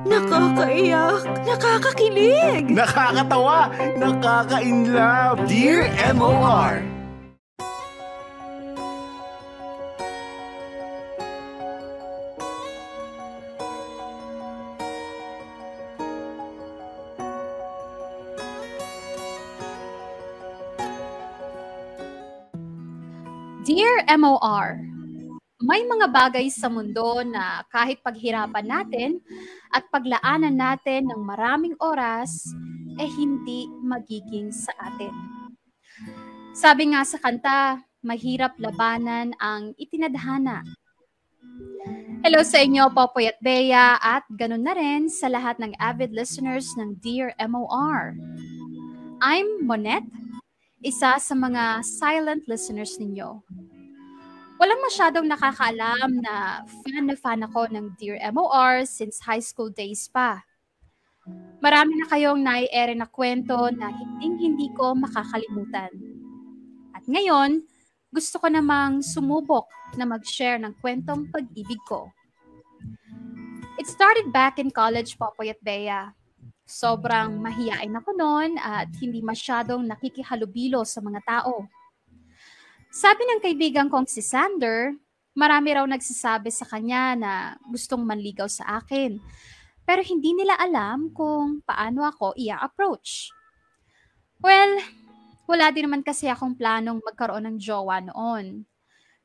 Nakakaiyak, nakakakilig, Nakakatawa, nakaka-inlove. Dear MOR. Dear MOR, may mga bagay sa mundo na kahit paghirapan natin at paglaanan natin ng maraming oras, hindi magiging sa atin. Sabi nga sa kanta, mahirap labanan ang itinadhana. Hello sa inyo, Popoy at Bea, at ganun na rin sa lahat ng avid listeners ng Dear MOR. I'm Monette, isa sa mga silent listeners ninyo. Walang masyadong nakakaalam na fan ako ng Dear MOR since high school days pa. Marami na kayong nai-ere na kwento na hindi ko makakalimutan. At ngayon, gusto ko namang sumubok na mag-share ng kwentong pag-ibig ko. It started back in college, Popoy at Bea. Sobrang mahiyain ako noon at hindi masyadong nakikihalubilo sa mga tao. Sabi ng kaibigan kong si Sander, marami raw nagsasabi sa kanya na gustong manligaw sa akin. Pero hindi nila alam kung paano ako i-approach. Well, wala din naman kasi akong planong magkaroon ng jowa noon.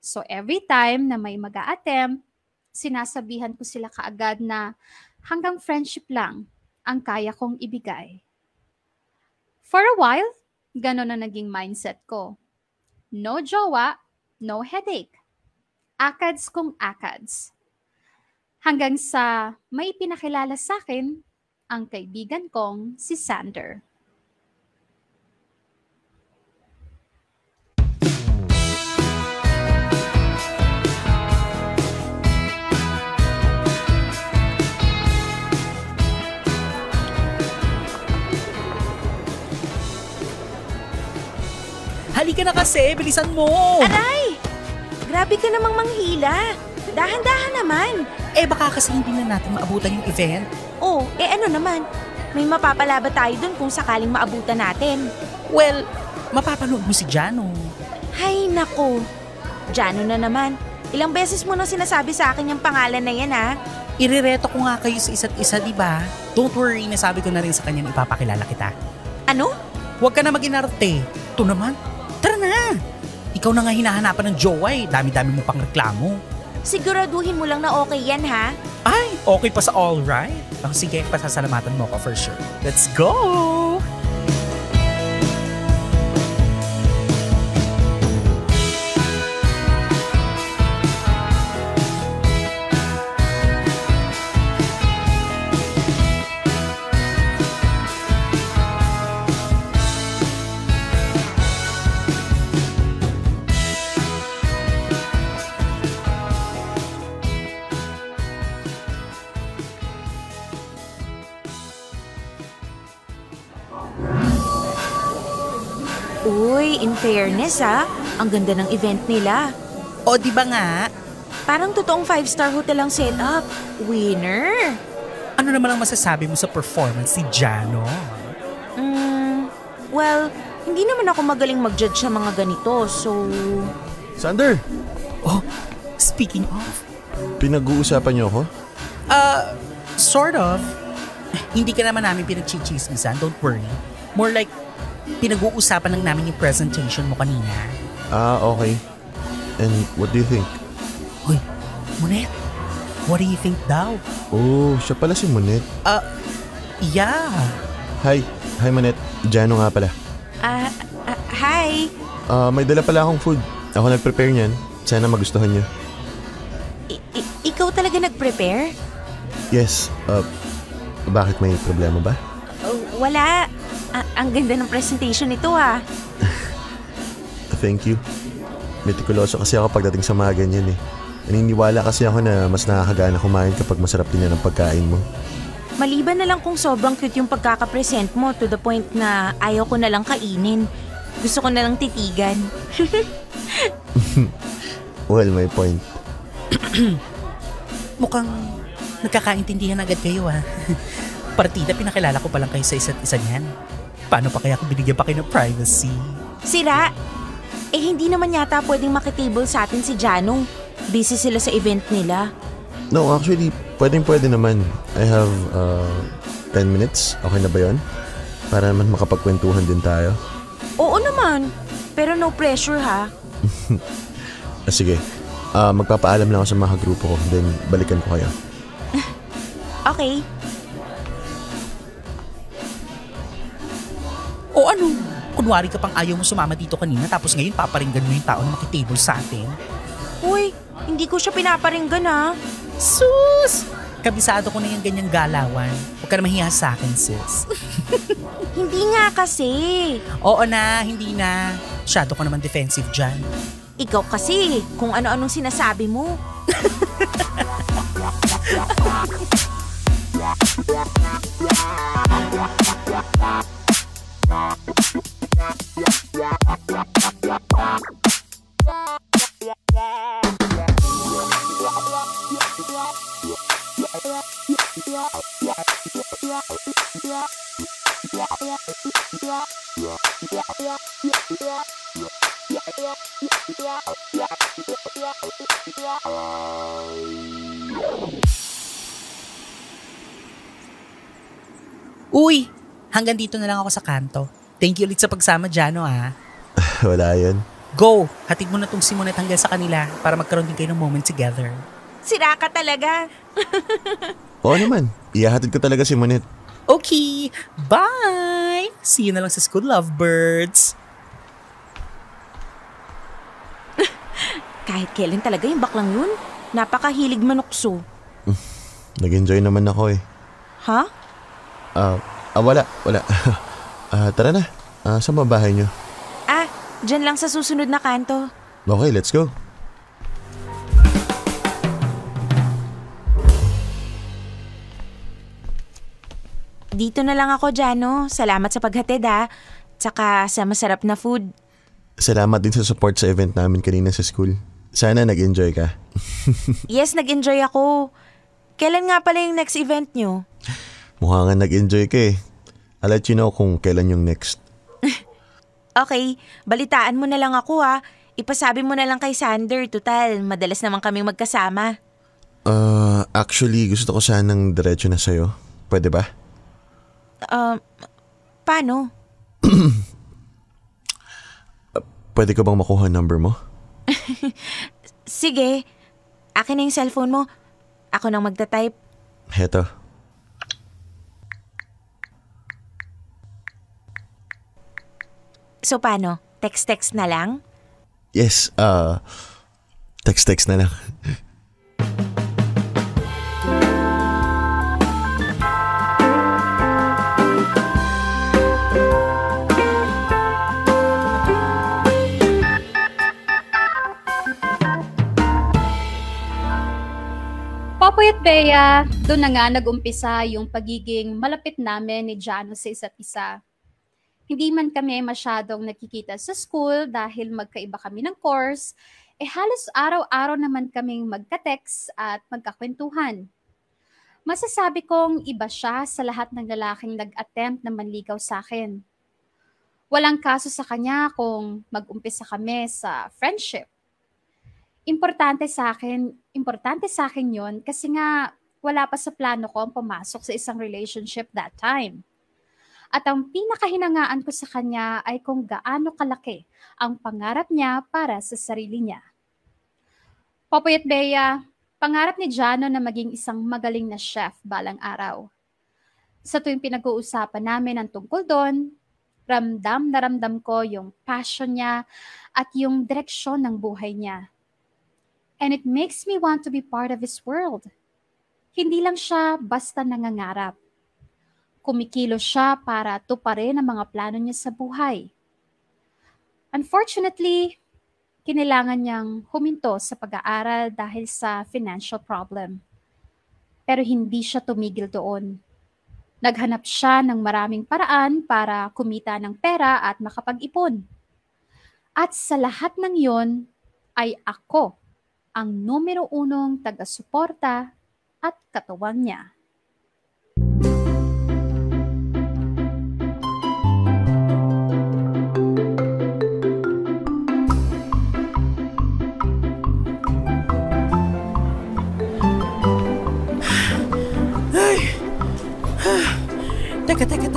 So every time na may mag-a-attempt, sinasabihan ko sila kaagad na hanggang friendship lang ang kaya kong ibigay. For a while, gano'n na naging mindset ko. No jowa, no headache. Akads kung akads. Hanggang sa may pinakilala sa akin ang kaibigan kong si Sander. Halika na kasi, bilisan mo! Aray! Grabe ka namang manghila. Dahan-dahan naman. Baka kasi hindi na natin maabutan yung event. Oh, ano naman? May mapapala ba tayo dun kung sakaling maabutan natin? Well, mapapanood mo si Jano. Hay nako. Jano na naman. Ilang beses mo nang sinasabi sa akin yung pangalan na yan, ha? Irereto ko nga kayo sa isa't isa, diba? Don't worry, nasabi ko na rin sa kanya na ipapakilala kita. Ano? Huwag ka na mag-inarte. Ito naman. Tara na! Ikaw na nga hinahanapan ng jowa eh. Dami-dami mo pang reklamo. Siguraduhin mo lang na okay yan, ha? Ay, okay pa sa alright. Sige, pasasalamatan mo ko for sure. Let's go! Uy, in fairness, ha? Ang ganda ng event nila. O, di ba nga? Parang totoong 5-star hotel ang setup. Winner! Ano naman ang masasabi mo sa performance ni Jano? Well, hindi naman ako magaling mag-judge sa mga ganito, so... Sander, Oh, speaking of... pinag-uusapan niyo ako? Sort of. Hindi ka naman namin pinag-chichismisan, don't worry. More like, pinag-uusapan lang namin yung presentation mo kanina. Okay. And what do you think? Uy, Monette, what do you think daw? Oh, siya pala si Monette. Yeah. Hi Monette. Jano nga pala. Hi! May dala pala akong food. Ako nag-prepare niyan. Sana magustuhan niyo. Ikaw talaga nag-prepare? Yes. Bakit may problema ba? Wala. Ang ganda ng presentation nito, ha? Thank you. Metikuloso kasi ako pagdating sa mga ganyan eh. Naniniwala kasi ako na mas nakakagana kumain kapag masarap din yan ang pagkain mo. Maliban na lang kung sobrang cute yung pagkakapresent mo to the point na ayaw ko na lang kainin. Gusto ko na lang titigan. Well, may point. Mukhang nagkakaintindihan agad kayo Partida, pinakilala ko pa lang kayo sa isa't isa niyan. Paano pa kaya kung binigyan pa kayo ng privacy? Sira! Hindi naman yata pwedeng makitable sa atin si Janong. Busy sila sa event nila. No, actually, pwede naman. I have 10 minutes. Okay na ba yun? Para naman makapagkwentuhan din tayo. Oo naman. Pero no pressure ha. Sige. Magpapaalam lang ako sa mga grupo ko. Then balikan ko kayo. Okay. O ano? Kunwari ka pang ayaw mo sumama dito kanina tapos ngayon paparinggan mo yung tao na makitable sa atin. Uy, hindi ko siya pinaparinggan ha. Sus! Kabisado ko na yung ganyang galawan. Huwag ka na mahiya sa akin, sis. Hindi nga kasi. Oo na, hindi na. Masyado ko naman defensive dyan. Ikaw kasi, kung ano-anong sinasabi mo. Uy! Hanggang dito na lang ako sa kanto. Thank you ulit sa pagsama dyan, Wala yun. Go! Hatid mo na tong si Monet hanggang sa kanila para magkaroon din kayo ng moment together. Sira ka talaga. Oo naman. Ihahatid ko talaga si Monet. Okay! Bye! See you na lang sa school, lovebirds! Kahit kailan talaga yung baklang yun. Napakahilig manukso. Nag-enjoy naman ako Ha? Wala. Tara na. Saan ba bahay nyo? Dyan lang sa susunod na kanto. Okay, let's go. Dito na lang ako, Jano. Salamat sa paghatid ha. Tsaka sa masarap na food. Salamat din sa support sa event namin kanina sa school. Sana nag-enjoy ka. Yes, nag-enjoy ako. Kailan nga pala yung next event nyo? Mukha nga nag-enjoy ka I'll let you know kung kailan yung next. Okay, balitaan mo na lang ako ha. Ipasabi mo na lang kay Sander. Total, madalas naman kaming magkasama. Actually, gusto ko sanang diretso na sa'yo. Pwede ba? Paano? Pwede ko bang makuha number mo? Sige. Akin na yung cellphone mo. Ako nang magta-type. Heto. So paano? Text-text na lang? Yes, text na lang. Popoy at Bea, doon na nga nag-umpisa yung pagiging malapit namin ni Jano sa isa't isa. Hindi man kami masyadong nakikita sa school dahil magkaiba kami ng course, halos araw-araw naman kaming magka-text at magkakwentuhan. Masasabi kong iba siya sa lahat ng lalaking nag-attempt na manligaw sa akin. Walang kaso sa kanya kung mag-umpisa kami sa friendship. Importante sa akin yon kasi nga wala pa sa plano ko ang pumasok sa isang relationship that time. At ang pinakahinangaan ko sa kanya ay kung gaano kalaki ang pangarap niya para sa sarili niya. Popoy at Bea, pangarap ni Jano na maging isang magaling na chef balang araw. Sa tuwing pinag-uusapan namin ang tungkol doon, ramdam na ramdam ko yung passion niya at yung direksyon ng buhay niya. And it makes me want to be part of his world. Hindi lang siya basta nangangarap. Kumikilos siya para tuparin ang mga plano niya sa buhay. Unfortunately, kinailangan niyang huminto sa pag-aaral dahil sa financial problem. Pero hindi siya tumigil doon. Naghanap siya ng maraming paraan para kumita ng pera at makapag-ipon. At sa lahat ng yon ay ako ang numero 1 taga-suporta at katawan niya.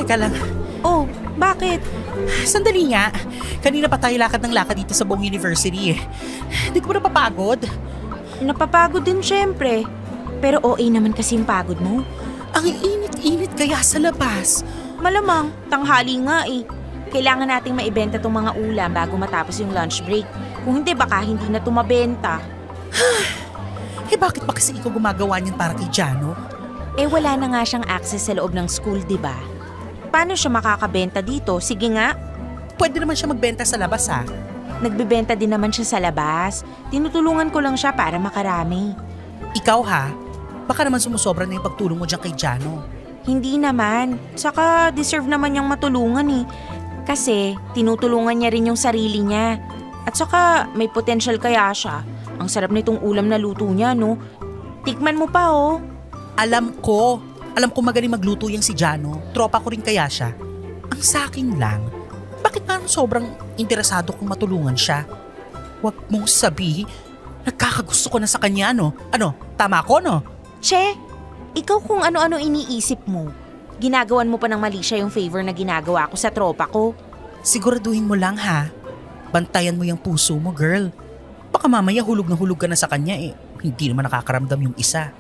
Teka lang. Oh, bakit? Sandali nga. Kanina pa tayo lakad ng lakad dito sa buong university eh. Hindi ko ba napapagod? Napapagod din syempre. Pero OA naman kasi yung pagod mo. Ang init-init kaya sa labas. Malamang, tanghali nga eh. Kailangan nating maibenta tong mga ulam bago matapos yung lunch break. Kung hindi, baka hindi na tumabenta. Bakit ba kasi ikaw gumagawa niyan para kay Jano? Wala na nga siyang access sa loob ng school, diba? Paano siya makakabenta dito? Sige nga. Pwede naman siya magbenta sa labas ha. Nagbebenta din naman siya sa labas. Tinutulungan ko lang siya para makarami. Ikaw ha? Baka naman sumusobra na yung pagtulong mo dyan kay Jano. Hindi naman. Saka deserve naman niyang matulungan eh. Kasi tinutulungan niya rin yung sarili niya. At saka may potential kaya siya. Ang sarap nitong ulam na luto niya, no? Tikman mo pa, oh. Alam ko magaling magluto yung si Jano. Tropa ko rin kaya siya. Ang sakin lang, bakit parang sobrang interesado kong matulungan siya? Huwag mong sabihin, nagkakagusto ko na sa kanya, no? Ano, tama ko, no? Che, ikaw kung ano-ano iniisip mo. Ginagawan mo pa ng mali siya yung favor na ginagawa ko sa tropa ko. Siguraduhin mo lang ha. Bantayan mo yung puso mo, girl. Baka mamaya hulog na hulog ka na sa kanya eh. Hindi naman nakakaramdam yung isa.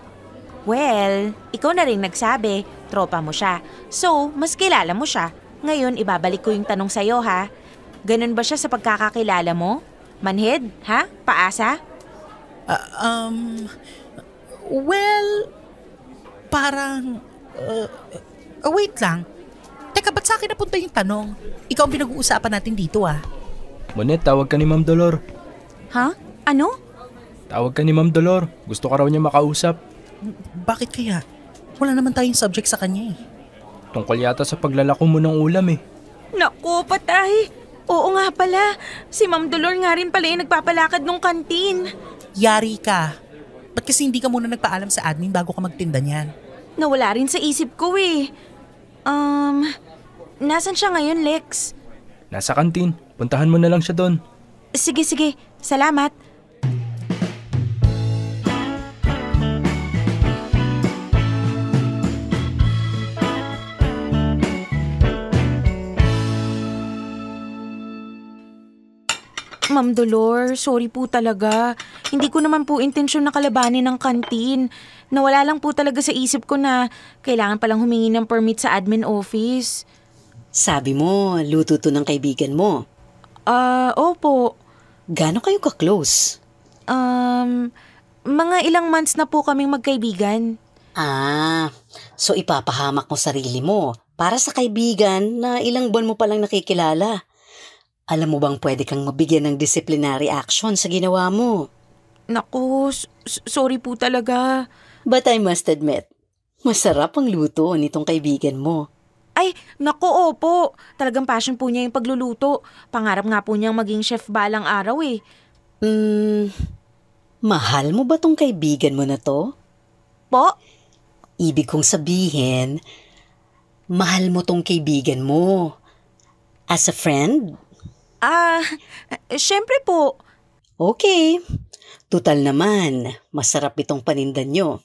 Well, ikaw na rin nagsabi, tropa mo siya. So, mas kilala mo siya. Ngayon, ibabalik ko yung tanong sa'yo ha. Ganun ba siya sa pagkakakilala mo? Manhid, ha? Paasa? Well, parang... wait lang. Teka, ba't sa akin napunta yung tanong? Ikaw ang pinag-uusapan natin dito ah. Monet, tawag ka ni Ma'am Dolor. Ha? Ano? Tawag ka ni Ma'am Dolor. Gusto ka raw niya makausap. Bakit kaya? Wala naman tayong subject sa kanya eh. Tungkol yata sa paglalako mo ng ulam eh. Naku, patay. Oo nga pala. Si Ma'am Dolor nga rin pala yung nagpapalakad nung kantin. Yari ka. Ba't kasi hindi ka muna nagpaalam sa admin bago ka magtinda niyan? Nawala rin sa isip ko eh. Nasaan siya ngayon, Lex? Nasa kantin. Puntahan mo na lang siya doon. Sige. Salamat. Ma'am Dolor, sorry po talaga. Hindi ko naman po intensyon na kalabanin ng kantin. Nawala lang po talaga sa isip ko na kailangan palang humingi ng permit sa admin office. Sabi mo, luto to ng kaibigan mo. Opo. Gaano kayo ka-close? Mga ilang months na po kaming magkaibigan. So ipapahamak mo sarili mo para sa kaibigan na ilang buwan mo palang nakikilala. Alam mo bang pwede kang mabigyan ng disciplinary action sa ginawa mo? Naku, sorry po talaga. But I must admit, masarap ang luto nitong kaibigan mo. Ay, naku, opo. Talagang passion po niya yung pagluluto. Pangarap nga po niyang maging chef balang araw eh. Mahal mo ba tong kaibigan mo na to? Po? Ibig kong sabihin, mahal mo tong kaibigan mo. As a friend? Syempre po. Okay. Tutal naman, masarap itong paninda nyo.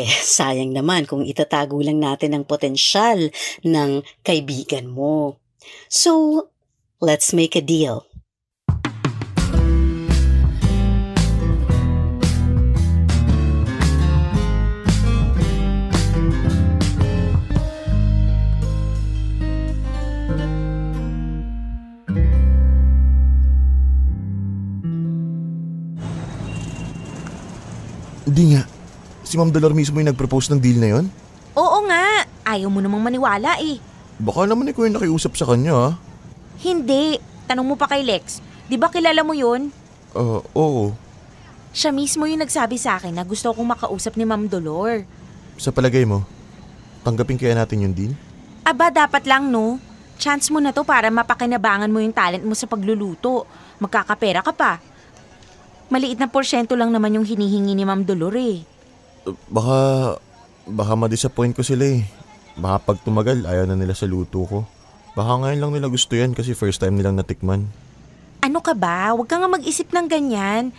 Sayang naman kung itatago lang natin ang potensyal ng kaibigan mo. So, let's make a deal. Hindi nga. Si Ma'am Dolor mismo yung nag-propose ng deal na yon? Oo nga. Ayaw mo namang maniwala eh. Baka naman ikaw yung nakiusap sa kanya ha? Hindi. Tanong mo pa kay Lex. Di ba kilala mo yun? Oo. Siya mismo yung nagsabi sa akin na gusto kong makausap ni Ma'am Dolor. Sa palagay mo, tanggapin kaya natin yung deal? Aba, dapat lang no. Chance mo na to para mapakinabangan mo yung talent mo sa pagluluto. Magkakapera ka pa. Maliit na porsyento lang naman yung hinihingi ni Ma'am Dolor eh. Baka, baka ma-disappoint ko sila eh. Baka pag tumagal, ayaw na nila sa luto ko. Baka ngayon lang nila gusto yan kasi first time nilang natikman. Ano ka ba? Huwag ka nga mag-isip ng ganyan.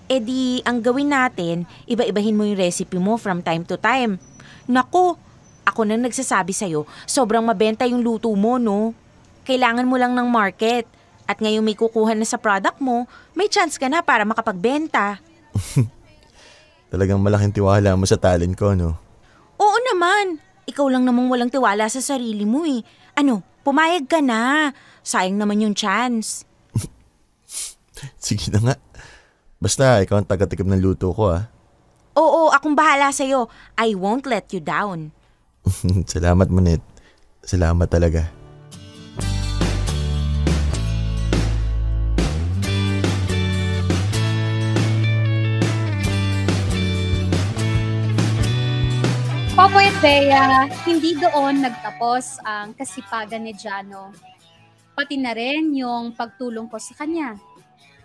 E di, ang gawin natin, iba-ibahin mo yung recipe mo from time to time. Naku, ako nang nagsasabi sa'yo, sobrang mabenta yung luto mo, no? Kailangan mo lang ng market. At ngayon may kukuha na sa product mo, may chance ka na para makapagbenta. Talagang malaking tiwala mo sa talent ko, no? Oo naman. Ikaw lang namang walang tiwala sa sarili mo eh. Ano, pumayag ka na. Sayang naman yung chance. Sige na nga. Basta, ikaw ang taga-tikim ng luto ko, ah. Oo, akong bahala sa'yo. I won't let you down. Salamat, Monet. Salamat talaga. Popoy at Bea, hindi doon nagtapos ang kasipagan ni Jano. Pati na rin yung pagtulong ko sa kanya.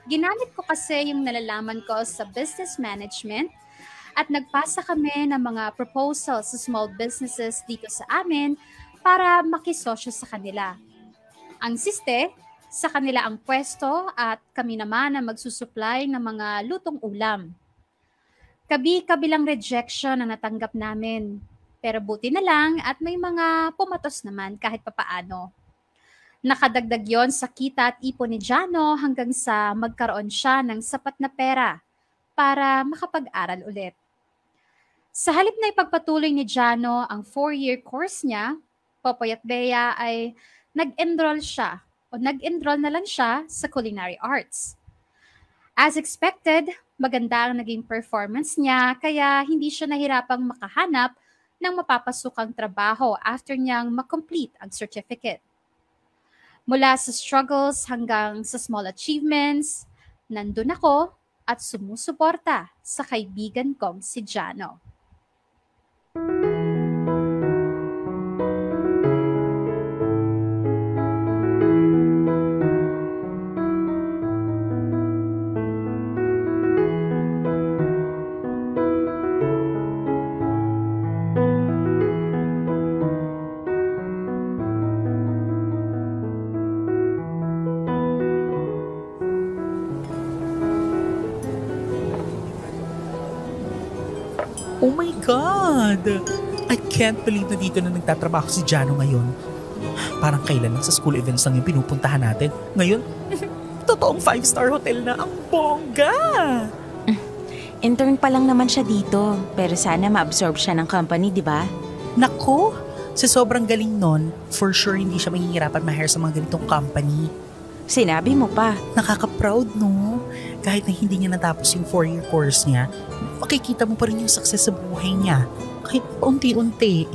Ginamit ko kasi yung nalalaman ko sa business management at nagpasa kami ng mga proposal sa small businesses dito sa amin para makisosyo sa kanila. Ang siste, sa kanila ang pwesto at kami naman ang magsusupply ng mga lutong ulam. Kabi-kabilang rejection ang natanggap namin. Pero buti na lang at may mga pumatos naman kahit papaano. Nakadagdag yon sa kita at ipon ni Jano hanggang sa magkaroon siya ng sapat na pera para makapag-aral ulit. Sa halip na ipagpatuloy ni Jano ang 4-year course niya, Popoy at Bea ay nag-enroll na lang siya sa culinary arts. As expected, maganda ang naging performance niya kaya hindi siya nahirapang makahanap ng mapapasukang trabaho after niyang makomplete ang certificate. Mula sa struggles hanggang sa small achievements, nandun ako at sumusuporta sa kaibigan kong si Jano. Oh my God! I can't believe na dito na nagtatrabaho si Jano ngayon. Parang kailan lang sa school events lang yung pinupuntahan natin. Ngayon, totoong 5-star hotel na ang bongga! Intern pa lang naman siya dito, pero sana ma-absorb siya ng company, di ba? Nako, sa sobrang galing nun, for sure hindi siya mahihirapan ma-hire sa mga ganitong company. Sinabi mo pa. Nakaka-proud, no? Kahit na hindi niya natapos yung 4-year course niya, makikita mo pa rin yung success sa buhay niya. Kahit paunti-unti.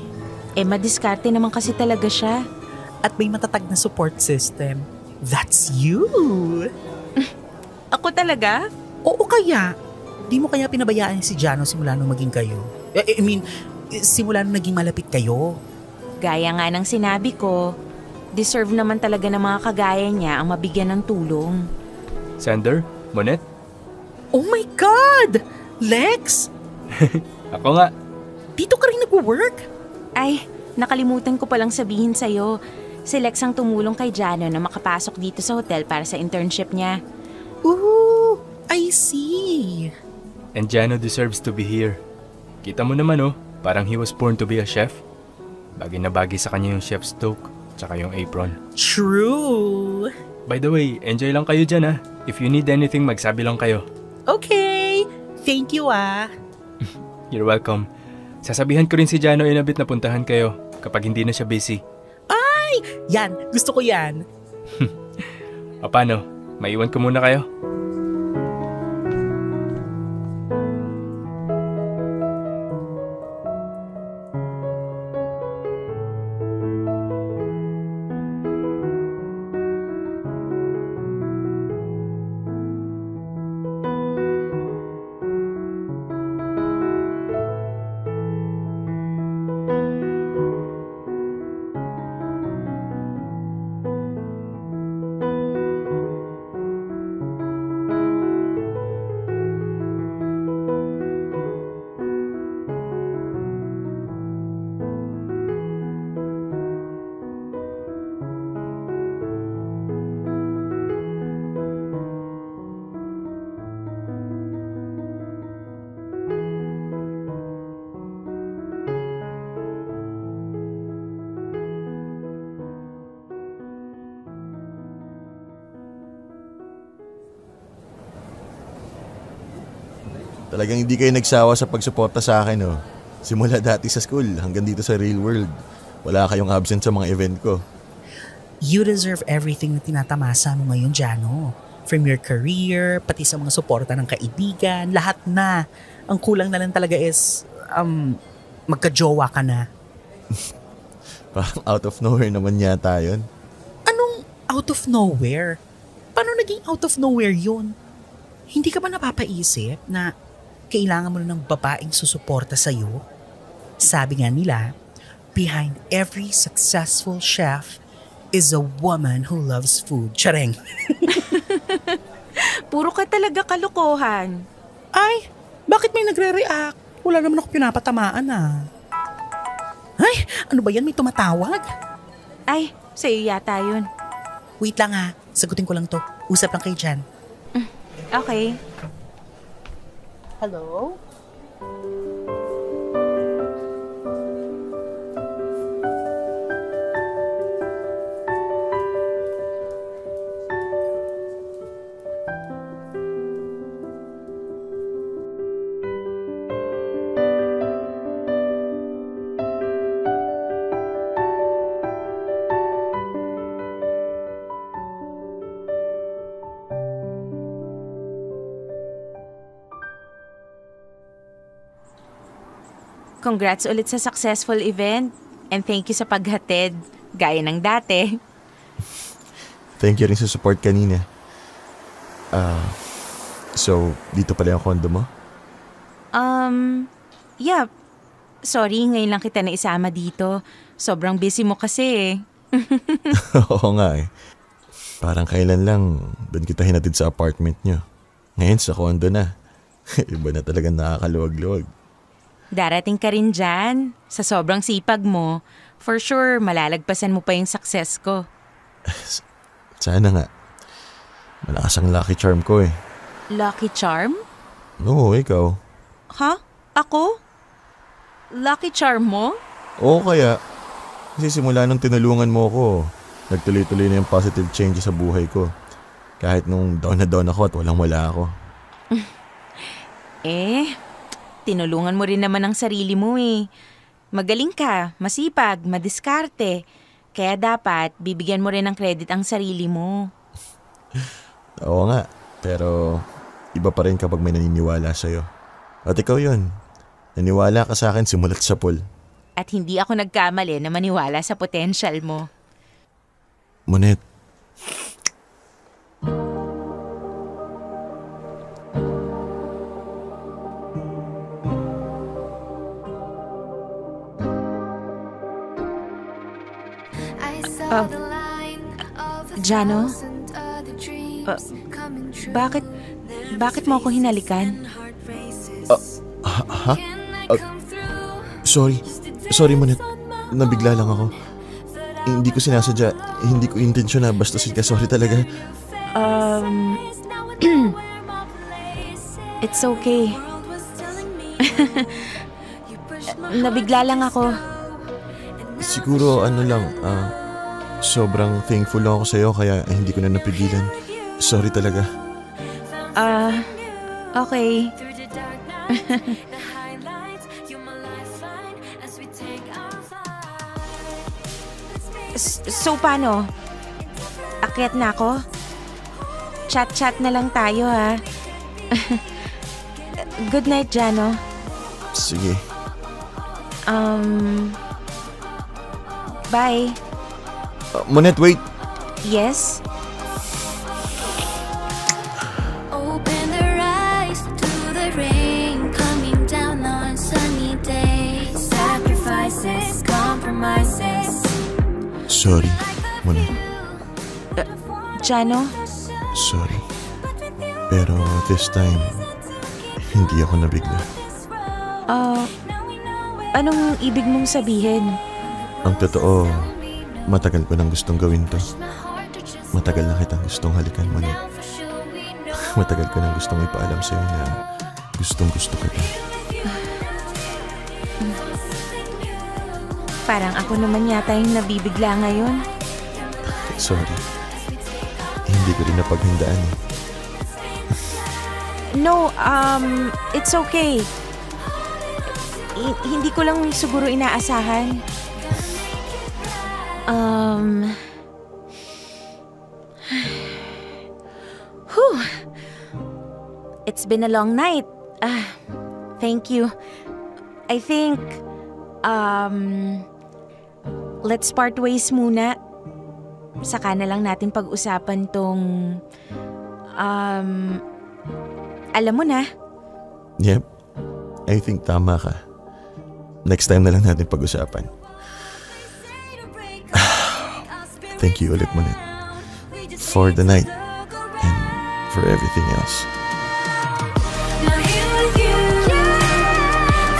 Madiskarte naman kasi talaga siya. At may matatag na support system. That's you! Ako talaga? Oo kaya. Di mo kaya pinabayaan si Jano simula nung maging kayo? Simula nung naging malapit kayo. Gaya nga ng sinabi ko, deserve naman talaga ng mga kagaya niya ang mabigyan ng tulong. Sander? Monet? Oh my God! Lex! Ako nga. Dito ka rin nag-work? Ay, nakalimutan ko palang sabihin sa'yo. Si Lex ang tumulong kay Jano na makapasok dito sa hotel para sa internship niya. Ooh, I see. And Jano deserves to be here. Kita mo naman parang he was born to be a chef. Bagay na bagay sa kanya yung chef's toque, tsaka yung apron. True. By the way, enjoy lang kayo dyan If you need anything, magsabi lang kayo. Okay. Thank you You're welcome. Sasabihan ko rin si Jano inabit na puntahan kayo kapag hindi na siya busy. Ay! Yan, gusto ko yan. O paano? Maiwan ko muna kayo? Talagang hindi kayo nagsawa sa pagsuporta sa akin, oh. Simula dati sa school hanggang dito sa real world. Wala kayong absent sa mga event ko. You deserve everything na tinatamasa mo ngayon, Jano. From your career, pati sa mga suporta ng kaibigan, lahat na. Ang kulang na lang talaga is, magka-jowa ka na. Parang out of nowhere naman yata yun. Anong out of nowhere? Paano naging out of nowhere yun? Hindi ka ba napapaisip na kailangan mo na ng babaeng susuporta sa'yo? Sabi nga nila, behind every successful chef is a woman who loves food. Chareng. Puro ka talaga kalokohan. Ay, bakit may nagre-react? Wala naman ako pinapatamaan Ay, ano ba yan? May tumatawag? Ay, sa'yo yata yun. Wait lang sagutin ko lang to. Usap lang kayo dyan. Okay. Hello? Congrats ulit sa successful event. And thank you sa paghatid. Gaya ng dati. Thank you rin sa support kanina. So, dito pala yung condo mo? Yeah. Sorry, ngayon lang kita naisama dito. Sobrang busy mo kasi Oo nga Parang kailan lang doon kita hinatid sa apartment nyo. Ngayon sa condo na. Iba na talagang nakakaluwag-luwag. Darating ka rin dyan. Sa sobrang sipag mo, for sure, malalagpasan mo pa yung success ko. Sana nga. Malakas ang lucky charm ko Lucky charm? Oo, ikaw. Ha? Ako? Lucky charm mo? Oo kaya. Kasi simula nung tinulungan mo ko, nagtuloy-tuloy na yung positive change sa buhay ko. Kahit nung down na down ako at walang-wala ako. Tinulungan mo rin naman ang sarili mo Magaling ka, masipag, madiskarte. Kaya dapat, bibigyan mo rin ng credit ang sarili mo. Oo nga, pero iba pa rin kapag may naniniwala sa'yo. At ikaw yun, naniwala ka sa akin simulat sa pool. At hindi ako nagkamali na maniwala sa potential mo. Monet. Jano? Bakit mo ako hinalikan? Ha? Sorry Monet. Nabigla lang ako. Hindi ko sinasadya. Hindi ko intensyon na bastusin ka. Sorry talaga. It's okay. Nabigla lang ako. Siguro sobrang thankful lang ako sa'yo kaya hindi ko na napigilan. Sorry talaga. Okay. So paano? Akyat na ako? Chat-chat na lang tayo ha. Good night, Jano. Sige. Bye. Monet, wait. Yes? Open their eyes to the rain coming down on sunny days. Sacrifices, compromises. Sorry, Monet. Jano? Sorry. Pero this time, hindi ako nabigla. Anong ibig mong sabihin? Ang totoo, matagal ko nang gustong gawin to. Matagal na kitang gustong halikan, Monet. Matagal ko nang gustong ipaalam sa'yo na gustong-gusto kita. Parang ako naman yata yung nabibigla ngayon. Sorry. Hindi ko rin napaghandaan No, it's okay. Hindi ko lang siguro inaasahan. It's been a long night. Thank you. I think, let's part ways muna. Saka na lang natin pag-usapan tong, alam mo na. Yep, I think tama ka. Next time na lang natin pag-usapan. Thank you ulit, Monette. For the night and for everything else. Now here with you,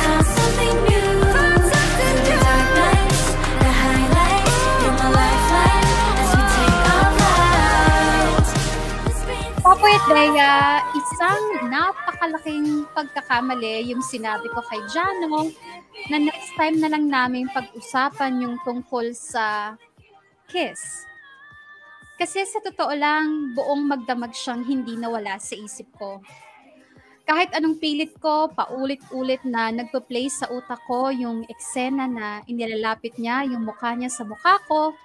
found something new. The dark nights, the highlights, you're my lifeline as we take our flight. Popoy at Bea, isang napakalaking pagkakamali yung sinabi ko kay Jano na next time na lang namin pag-usapan yung tungkol sa kiss. Kasi sa totoo lang, buong magdamag siyang hindi nawala sa isip ko. Kahit anong pilit ko, paulit-ulit na nagpa-play sa utak ko yung eksena na inilalapit niya yung mukha niya sa mukha ko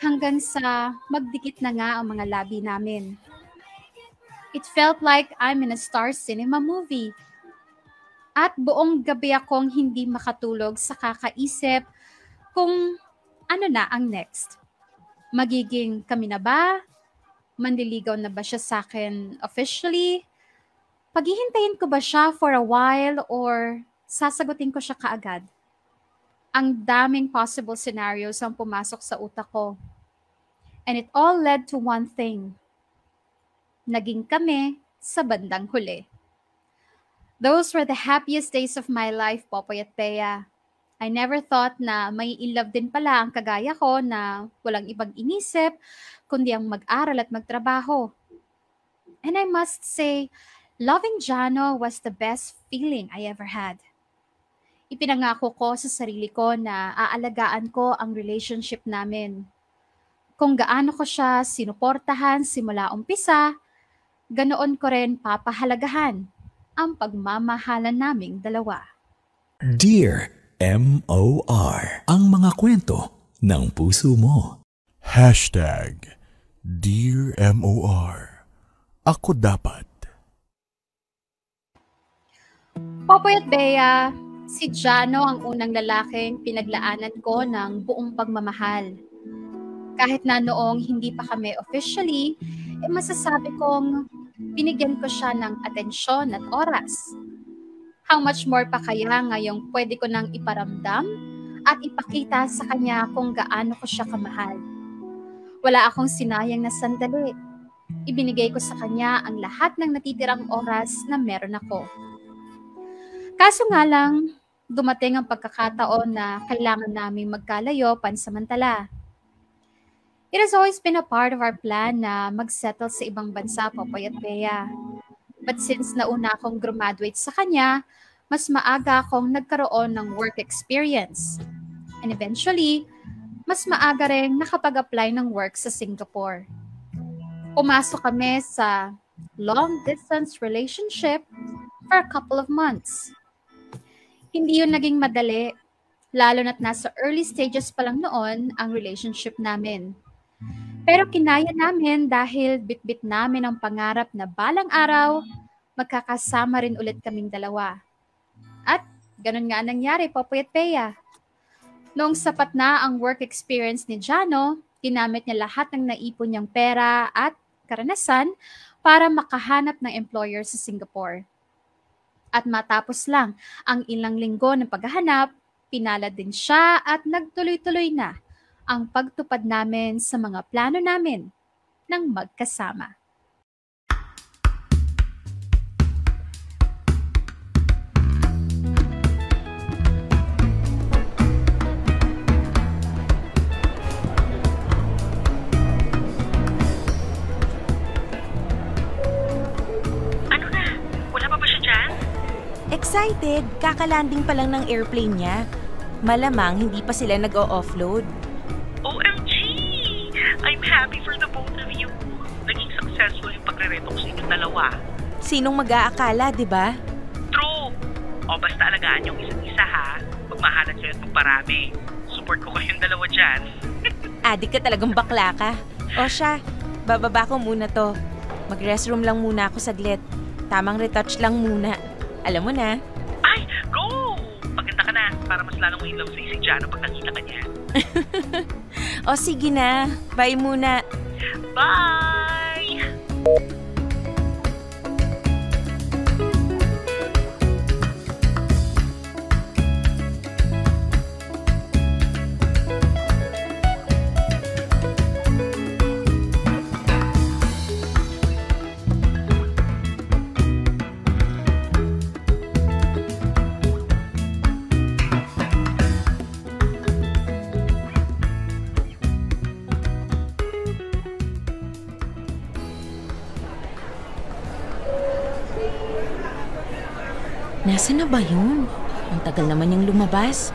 hanggang sa magdikit na nga ang mga labi namin. It felt like I'm in a Star Cinema movie. At buong gabi akong hindi makatulog sa kakaisip kung ano na ang next. Magiging kami na ba? Manliligaw na ba siya sa akin officially? Paghihintayin ko ba siya for a while or sasagutin ko siya kaagad? Ang daming possible scenarios ang pumasok sa utak ko. And it all led to one thing. Naging kami sa bandang huli. Those were the happiest days of my life, Popoy at Bea. I never thought na may in-love din pala ang kagaya ko na walang ibang inisip kundi ang mag-aral at magtrabaho. And I must say, loving Jano was the best feeling I ever had. Ipinangako ko sa sarili ko na aalagaan ko ang relationship namin. Kung gaano ko siya sinuportahan simula umpisa, ganoon ko rin papahalagahan ang pagmamahalan naming dalawa. Dear M.O.R. Ang mga kwento ng puso mo. Dear M.O.R. Ako dapat. Popoy at Bea, si Jano ang unang lalaking pinaglaanan ko ng buong pagmamahal. Kahit na noong hindi pa kami officially, masasabi kong binigyan ko siya ng atensyon at oras. How much more pa kaya ngayong pwede ko nang iparamdam at ipakita sa kanya kung gaano ko siya kamahal. Wala akong sinayang na sandali. Ibinigay ko sa kanya ang lahat ng natitirang oras na meron ako. Kaso nga lang, dumating ang pagkakataon na kailangan naming magkalayo pansamantala. It has always been a part of our plan na magsettle sa ibang bansa, Popoy at Bea. But since nauna akong graduate sa kanya, mas maaga akong nagkaroon ng work experience. And eventually, mas maaga rin nakapag-apply ng work sa Singapore. Pumasok kami sa long-distance relationship for a couple of months. Hindi yun naging madali, lalo na't nasa early stages pa lang noon ang relationship namin. Pero kinaya namin dahil bitbit namin ang pangarap na balang araw, magkakasama rin ulit kaming dalawa. At ganun nga nangyari, Popoy at Bea. Noong sapat na ang work experience ni Jano, ginamit niya lahat ng naipon niyang pera at karanasan para makahanap ng employer sa Singapore. At matapos lang ang ilang linggo ng paghahanap, pinalad din siya at nagtuloy-tuloy na ang pagtupad namin sa mga plano namin ng magkasama. Ano na? Wala pa ba siya dyan? Excited, kakalanding pa lang ng airplane niya. Malamang hindi pa sila nag-o-offload. OMG! I'm happy for the both of you. Naging successful yung pagre-retox ninyong dalawa. Sinong mag-aakala, di ba? True! O basta alagaan yung isa't isa ha. Magmahalan kayo at magparami. Support ko kayong dalawa dyan. Adik ka talagang bakla ka. O siya, bababa ko muna to. Mag-restroom lang muna ako saglit. Tamang retouch lang muna. Alam mo na. Ay, go! Paganda ka na para mas lalong in love si Jano pag nakita ka niya. O sige na. Bye muna. Bye! Nasaan na ba yun? Ang tagal naman niyang lumabas.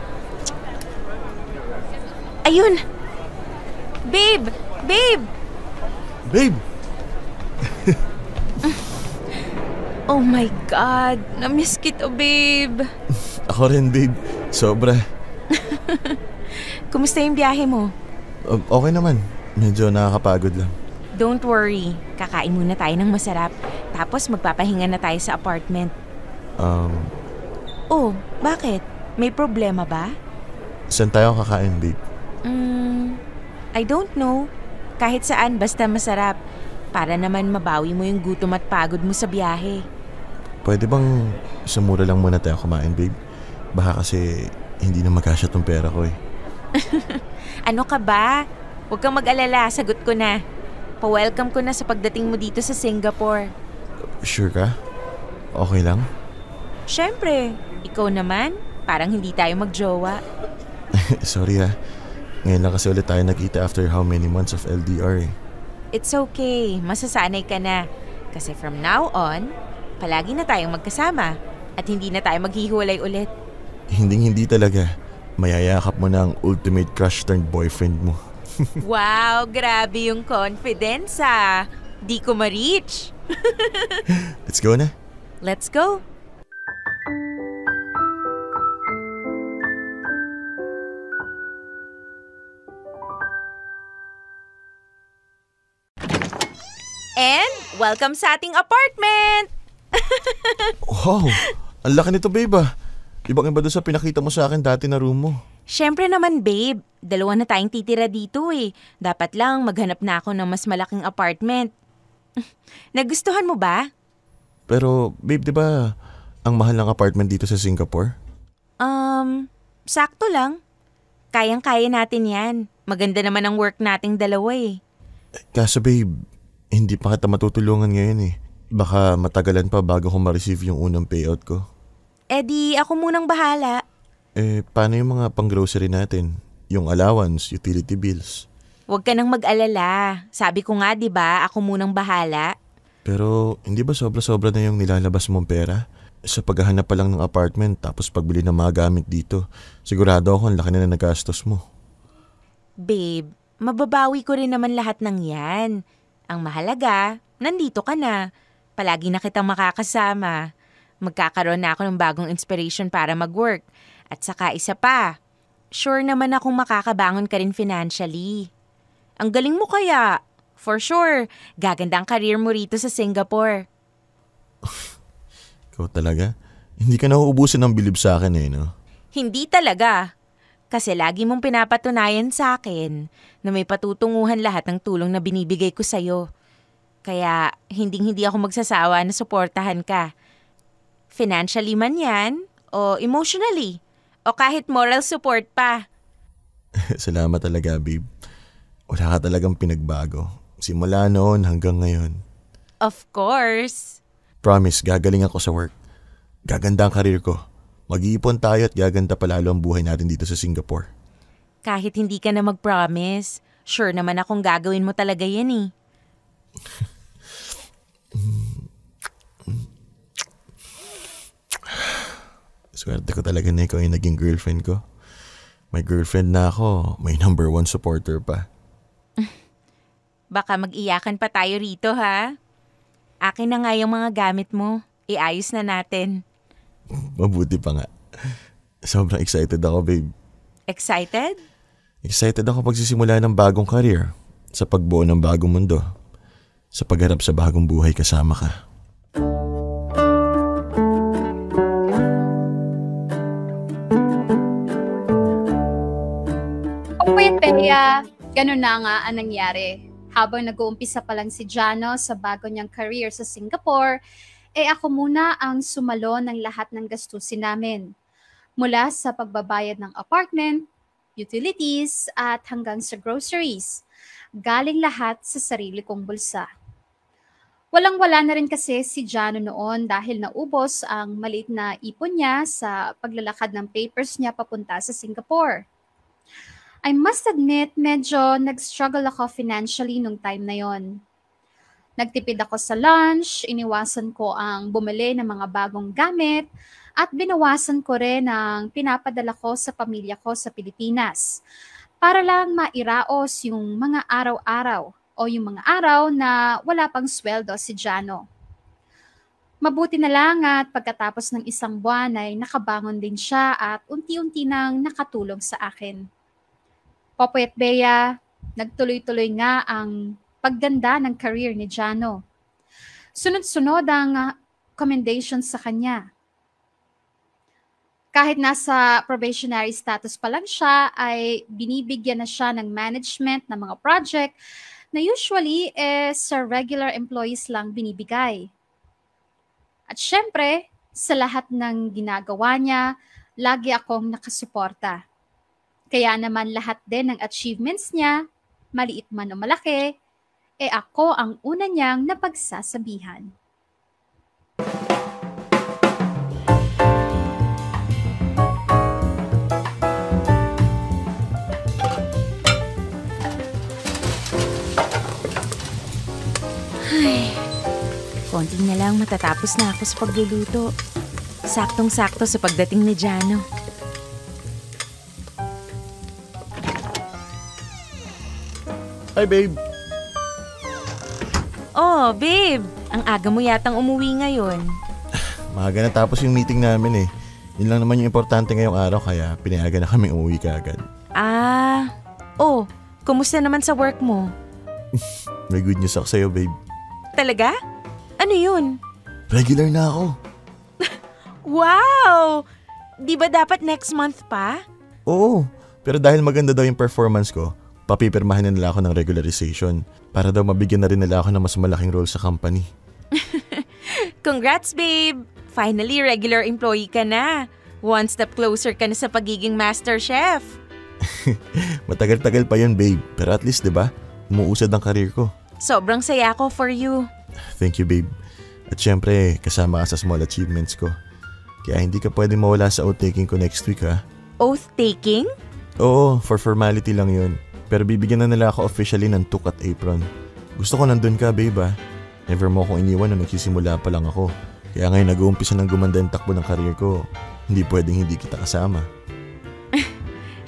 Ayun! Babe! Babe! Babe! Oh my God! Namiss kita, babe! Ako rin, babe. Sobra. Kumusta yung biyahe mo? Okay naman. Medyo nakakapagod lang. Don't worry. Kakain muna tayo ng masarap. Tapos magpapahinga na tayo sa apartment. Oh, bakit? May problema ba? Saan tayo kakain, babe? I don't know. Kahit saan, basta masarap. Para naman mabawi mo yung gutom at pagod mo sa biyahe. Pwede bang sumura lang muna tayo kumain, babe? Baka kasi hindi na magkasya tong pera ko eh. Ano ka ba? Huwag kang mag-alala, sagot ko na. Pa-welcome ko na sa pagdating mo dito sa Singapore. Sure ka? Okay lang? Siyempre, ikaw naman. Parang hindi tayo magjowa. Sorry ha. Ngayon lang kasi ulit tayo nakita after how many months of LDR eh. It's okay, masasanay ka na. Kasi from now on, palagi na tayong magkasama. At hindi na tayo maghihiwalay ulit. Hindi talaga. Mayayakap mo na ang ultimate crush turned boyfriend mo. Wow, grabe yung confidence ah. Di ko ma-reach. Let's go na. Let's go. And welcome sa ating apartment! Wow, ang laki nito, babe ah. Ibang-iba doon sa pinakita mo sa akin dati na room mo. Siyempre naman, babe. Dalawa na tayong titira dito eh. Dapat lang maghanap na ako ng mas malaking apartment. Nagustuhan mo ba? Pero, babe, di ba ang mahal ng apartment dito sa Singapore? Sakto lang. Kayang-kaya natin yan. Maganda naman ang work nating dalawa eh. Kaso, babe, hindi pa kita matutulungan ngayon eh. Baka matagalan pa bago ko ma-receive yung unang payout ko. Eh di ako munang bahala. Paano yung mga pang-grocery natin? Yung allowance, utility bills? Huwag ka nang mag-alala. Sabi ko nga, di ba, ako munang bahala. Pero hindi ba sobra-sobra na yung nilalabas mong pera? Sa paghahanap pa lang ng apartment tapos pagbili ng mga gamit dito, sigurado ako ang laki na nagastos mo. Babe, mababawi ko rin naman lahat ng yan. Ang mahalaga, nandito ka na. Palagi na kitang makakasama. Magkakaroon na ako ng bagong inspiration para mag-work. At saka isa pa, sure naman akong makakabangon ka rin financially. Ang galing mo kaya. For sure, gaganda ang career mo rito sa Singapore. Ikaw talaga? Hindi ka nauubusan ng bilib sa akin eh, no? Hindi talaga. Kasi lagi mong pinapatunayan sa akin na may patutunguhan lahat ng tulong na binibigay ko sa'yo. Kaya hindi ako magsasawa na suportahan ka. Financially man yan, o emotionally, o kahit moral support pa. Salamat talaga, babe. Wala ka talagang pinagbago. Simula noon hanggang ngayon. Of course. Promise, gagaling ako sa work. Gaganda ang karir ko. Mag-iipon tayo at gaganda palalo ang buhay natin dito sa Singapore. Kahit hindi ka na mag-promise, sure naman akong gagawin mo talaga yan eh. Swerte ko talaga na ikaw yung naging girlfriend ko. May girlfriend na ako, may number 1 supporter pa. Baka mag-iyakan pa tayo rito ha? Akin na nga yung mga gamit mo. Iayos na natin. Mabuti pa nga. Sobrang excited ako, babe. Excited? Excited ako pagsisimula ng bagong career, sa pagbuo ng bagong mundo, sa pagharap sa bagong buhay kasama ka. Wait, Bea, ganun na nga ang nangyari. Habang nag-uumpisa pa lang si Jano sa bago niyang career sa Singapore, ako muna ang sumalo ng lahat ng gastusin namin. Mula sa pagbabayad ng apartment, utilities, at hanggang sa groceries. Galing lahat sa sarili kong bulsa. Walang-wala na rin kasi si Jano noon dahil naubos ang maliit na ipon niya sa paglalakad ng papers niya papunta sa Singapore. I must admit, medyo nag-struggle ako financially nung time na yon. Nagtipid ako sa lunch, iniwasan ko ang bumili ng mga bagong gamit, at binawasan ko rin ang pinapadala ko sa pamilya ko sa Pilipinas para lang mairaos yung mga araw-araw o yung mga araw na wala pang sweldo si Jano. Mabuti na lang at pagkatapos ng isang buwan ay nakabangon din siya at unti-unti nang nakatulong sa akin. Popoy at Bea, nagtuloy-tuloy nga ang pagganda ng career ni Jano. Sunod-sunod ang commendations sa kanya. Kahit nasa probationary status pa lang siya, ay binibigyan na siya ng management ng mga project na usually sa regular employees lang binibigay. At syempre, sa lahat ng ginagawa niya, lagi akong nakasuporta. Kaya naman lahat din ng achievements niya, maliit man o malaki, ako ang una niyang napagsasabihan. Ay, konti na lang matatapos na ako sa pagluluto. Saktong-sakto sa pagdating ni Jano. Hi, babe. Oh, babe. Ang aga mo yatang umuwi ngayon. Maaga na tapos yung meeting namin eh. Yun lang naman yung importante ngayong araw kaya pinayagan na kami umuwi kaagad. Kumusta naman sa work mo? May good news ako sa'yo, babe. Talaga? Ano yun? Regular na ako. Wow! Di ba dapat next month pa? Oo, pero dahil maganda daw yung performance ko, papipirmahan na nila ako ng regularization para daw mabigyan na rin nila ako ng mas malaking role sa company. Congrats, babe! Finally, regular employee ka na. One step closer ka na sa pagiging master chef. Matagal-tagal pa yun, babe. Pero at least, di ba, umuusad ang karir ko. Sobrang saya ko for you. Thank you, babe. At syempre, kasama ka sa small achievements ko. Kaya hindi ka pwede mawala sa oath-taking ko next week, ha? Oath-taking? Oo, for formality lang yun. Pero bibigyan na nila ako officially ng toque at apron. Gusto ko nandun ka, babe, ha? Never mo akong iniwan nung nagsisimula pa lang ako. Kaya ngayon nag-uumpisa ng gumanda ang takbo ng karir ko. Hindi pwedeng hindi kita kasama.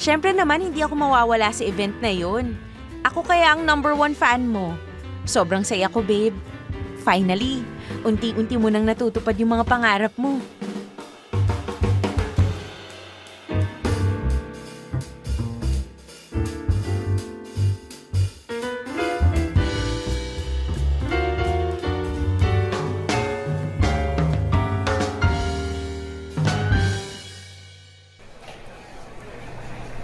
Syempre naman, hindi ako mawawala sa event na yun. Ako kaya ang number 1 fan mo. Sobrang saya ko, babe. Finally, unti-unti mo nang natutupad yung mga pangarap mo.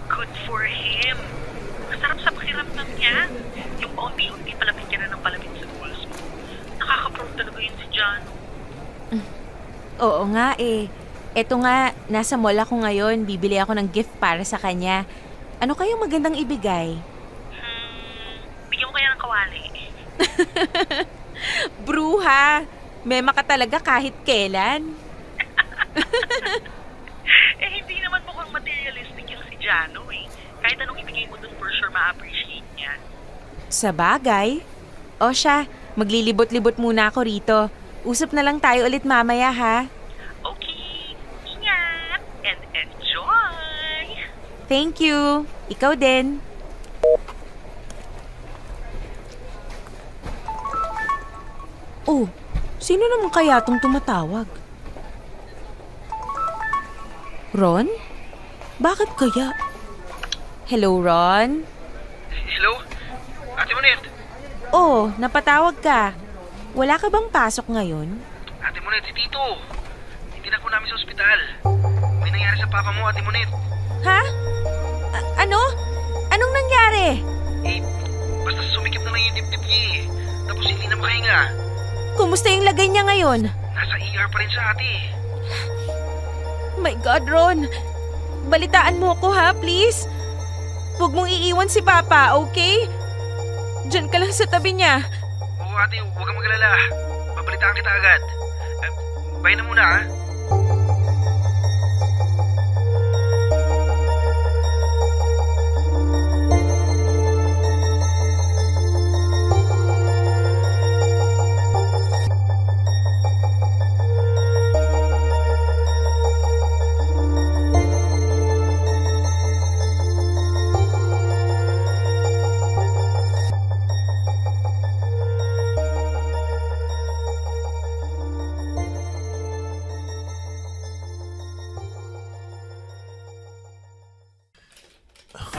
Good for him. Masarap sa pakiramdam niya. Yung paunti-unti palapit ka na ng palapit sa goals mo. Nakaka-prove talaga yun si John. Oo nga eh. Eto nga, nasa mall ako ngayon. Bibili ako ng gift para sa kanya. Ano kayang magandang ibigay? Bigyan mo kaya ng kawali. Bruha! Mema ka talaga kahit kailan. Hindi naman mukhang materialistic yung si Jano eh. Kahit anong ibigay mo dun for sure ma-appreciate niya. Sa bagay. O siya, maglilibot-libot muna ako rito. Usap na lang tayo ulit mamaya, ha? Okay, ingat and enjoy! Thank you. Ikaw din. Oh, Sino naman kaya tong tumatawag? Ron? Bakit kaya? Hello, Ron? Hello? Ate Monet? Oh, napatawag ka. Wala ka bang pasok ngayon? Ate Monet, si Tito. Itinak po namin sa ospital. May nangyari sa papa mo, Ate Monet. Ha? Ano? Anong nangyari? Basta sumikip na lang yung dibdib niya eh. Tapos hindi na makahinga. Kumusta yung lagay niya ngayon? Nasa ER pa rin siya, ate. My God, Ron. Balitaan mo ako ha, please. Huwag mong iiwan si Papa, okay? Diyan ka lang sa tabi niya. Oo, ate. Huwag kang magalala. Babalitaan kita agad. Bye na muna, ha?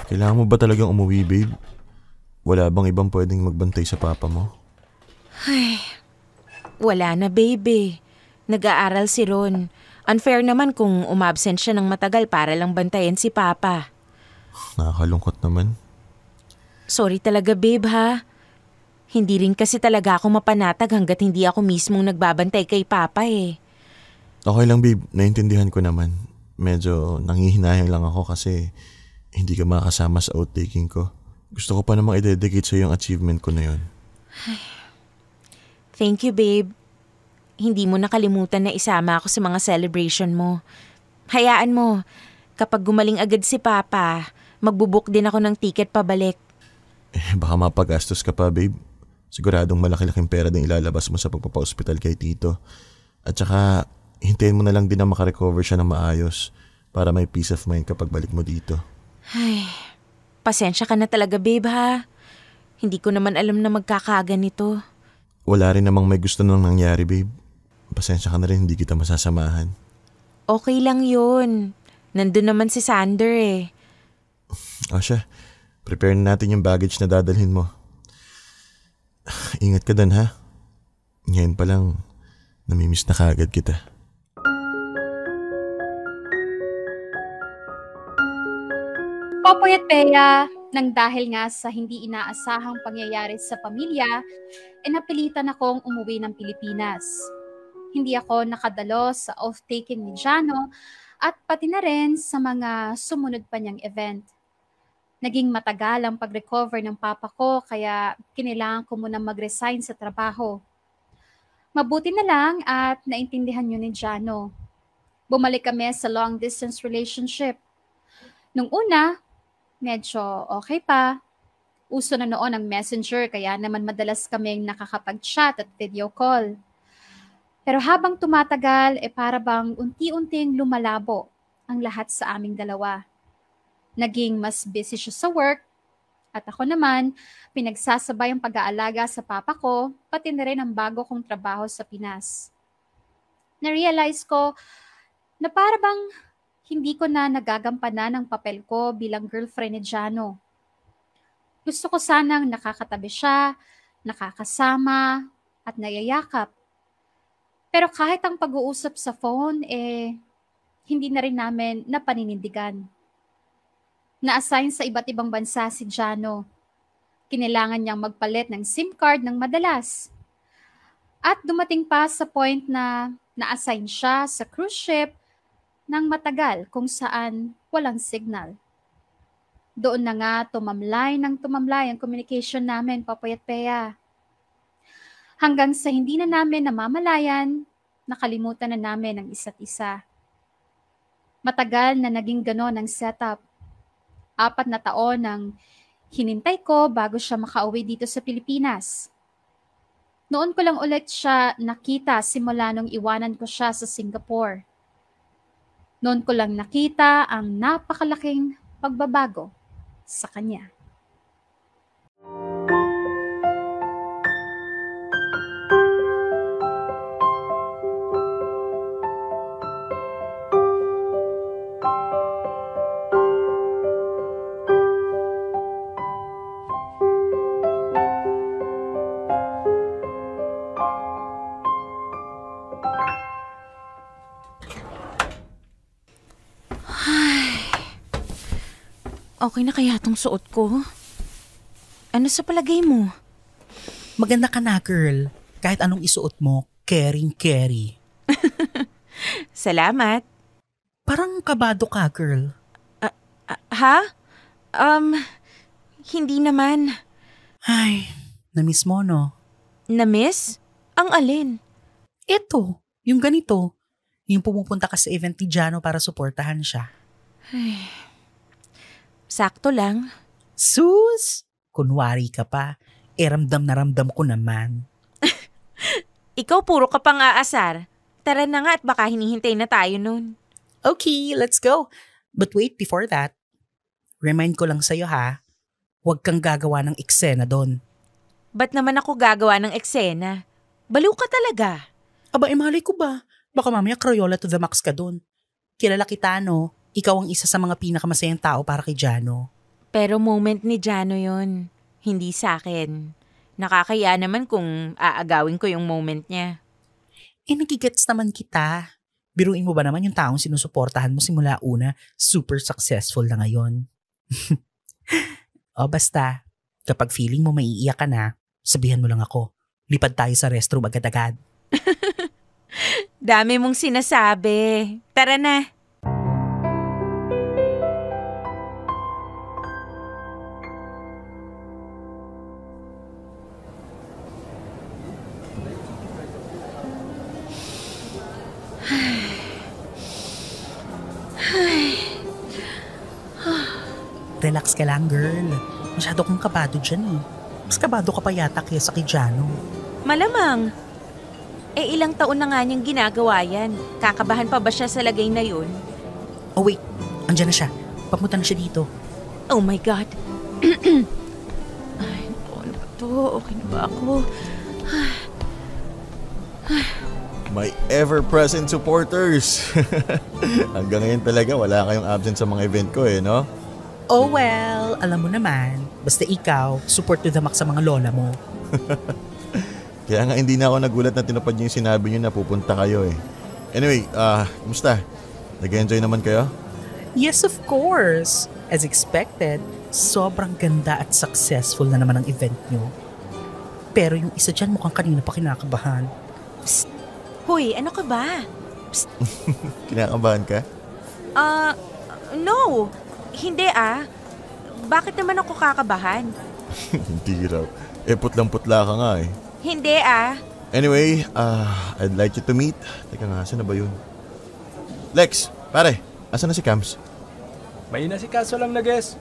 Kailangan mo ba talagang umuwi, babe? Wala bang ibang pwedeng magbantay sa papa mo? Ay, wala na, baby. Nag-aaral si Ron. Unfair naman kung umabsent siya ng matagal para lang bantayan si Papa. Nakakalungkot naman. Sorry talaga, babe, ha? Hindi rin kasi talaga ako mapanatag hanggat hindi ako mismong nagbabantay kay Papa eh. Okay lang, babe. Naintindihan ko naman. Medyo nangihinayang lang ako kasi hindi ka makasama sa outtaking ko. Gusto ko pa namang i-dedicate sa yung achievement ko na yun. Thank you, babe. Hindi mo nakalimutan na isama ako sa mga celebration mo. Hayaan mo, kapag gumaling agad si Papa, magbubook din ako ng ticket pabalik. Baka mapagastos ka pa, babe. Siguradong malaki-laking pera din ilalabas mo sa pagpapa-hospital kay Tito. At saka, hintayin mo na lang din na makarecover siya ng maayos para may peace of mind kapag balik mo dito. Ay, pasensya ka na talaga, babe, ha? Hindi ko naman alam na magkakaganito. Wala rin namang may gusto nang nangyari, babe. Pasensya ka na rin, hindi kita masasamahan. Okay lang yun. Nandun naman si Sander eh. O siya, prepare na natin yung baggage na dadalhin mo. Ingat ka dun, ha? Ngayon pa lang, namimiss na kaagad kita. Popoy at Bea, nang dahil nga sa hindi inaasahang pangyayari sa pamilya, napilitan akong umuwi ng Pilipinas. Hindi ako nakadalo sa off-taking ni Jano at pati na rin sa mga sumunod pa niyang event. Naging matagal ang pag-recover ng papa ko kaya kinailangan ko muna mag-resign sa trabaho. Mabuti na lang at naintindihan yun ni Jano. Bumalik kami sa long-distance relationship. Nung una, medyo okay pa. Uso na noon ang messenger kaya naman madalas kaming nakakapag-chat at video call. Pero habang tumatagal, para bang unti-unting lumalabo ang lahat sa aming dalawa. Naging mas busy siya sa work at ako naman pinagsasabay ang pag-aalaga sa papa ko pati na rin ang bago kong trabaho sa Pinas. Na-realize ko na para bang hindi ko na nagagampanan ang papel ko bilang girlfriend ni Jano. Gusto ko sanang nakakatabi siya, nakakasama, at nayayakap. Pero kahit ang pag-uusap sa phone, hindi na rin namin napaninindigan. Na-assign sa iba't ibang bansa si Jano. Kinailangan niyang magpalit ng SIM card ng madalas. At dumating pa sa point na na-assign siya sa cruise ship nang matagal kung saan walang signal. Doon na nga tumamlay ang communication namin, Popoy at Bea. Hanggang sa hindi na namin namamalayan, nakalimutan na namin ang isa't isa. Matagal na naging ganon ang setup. 4 na taon ang hinintay ko bago siya makauwi dito sa Pilipinas. Noon ko lang ulit siya nakita simula nung iwanan ko siya sa Singapore. Noon ko lang nakita ang napakalaking pagbabago sa kanya. Okay na kaya tong suot ko? Ano sa palagay mo? Maganda ka na, girl. Kahit anong isuot mo, caring-carry. Salamat. Parang kabado ka, girl. Ha? Hindi naman. Ay, na-miss mo, no? Na-miss? Ang alin? Ito, yung ganito. Yung pumupunta ka sa event ni Jano para suportahan siya. Ay, sakto lang. Sus! Kunwari ka pa. Ramdam na ramdam ko naman. Ikaw puro ka pang aasar. Tara na nga at baka hinihintay na tayo nun. Okay, let's go. But wait, before that, remind ko lang sa'yo ha, huwag kang gagawa ng eksena doon. Ba't naman ako gagawa ng eksena? Baliw ka talaga. Aba, malay ko ba? Baka mamaya Crayola to the max ka doon. Kilala kita, no? Ikaw ang isa sa mga pinakamasayang tao para kay Jano. Pero moment ni Jano yon, hindi sa akin. Nakakaya naman kung aagawin ko yung moment niya. Nagigets naman kita. Biruin mo ba naman yung taong sinusuportahan mo simula una, super successful na ngayon. O basta, kapag feeling mo maiiyak ka na, sabihan mo lang ako. Lipad tayo sa restroom agad-agad. Dami mong sinasabi. Tara na. Relax ka lang, girl. Masyado kang kabado dyan eh. Mas kabado ka pa yata kaysa kay Jano. Malamang. Ilang taon na nga niyang ginagawa yan. Kakabahan pa ba siya sa lagay na yun? Oh wait, andyan na siya. Papunta na siya dito. Oh my God. Ay, ano ba to? Okay na ba ako? My ever-present supporters. Hanggang ngayon talaga wala kayong absent sa mga event ko no? Oh well, alam mo naman. Basta ikaw, support to the max sa mga lola mo. Kaya nga hindi na ako nagulat na tinupad niyo yung sinabi niyo na pupunta kayo Anyway, kumusta? Nag-enjoy naman kayo? Yes, of course. As expected, sobrang ganda at successful na naman ang event niyo. Pero yung isa dyan mukhang kanina pa kinakabahan. Psst! Hoy, ano ka ba? Psst! Kinakabahan ka? No. Hindi Bakit naman ako kakabahan? Hindi raw. Putlang-putla ka nga Hindi Anyway, I'd like you to meet. Teka nga, saan na ba yun? Lex, pare, asan na si Cams? May inasikaso lang na guess.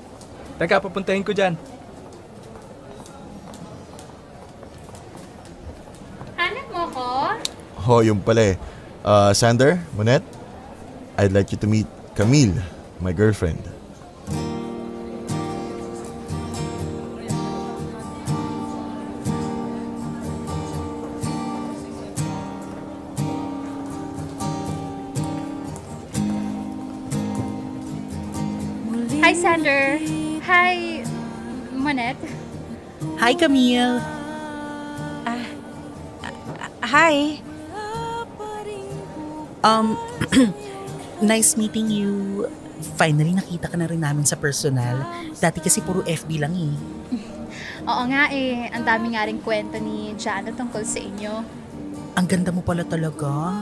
Teka, papuntahin ko dyan. Hanap mo ko? Yung pala Sander, Monet, I'd like you to meet Camille, my girlfriend. Hi, Sander. Hi, Monet. Hi, Camille. Hi. Nice meeting you. Finally, nakita ka na rin namin sa personal. Dati kasi puro FB lang Oo nga ang dami nga rin kwento ni Jano tungkol sa inyo. Ang ganda mo pala talaga.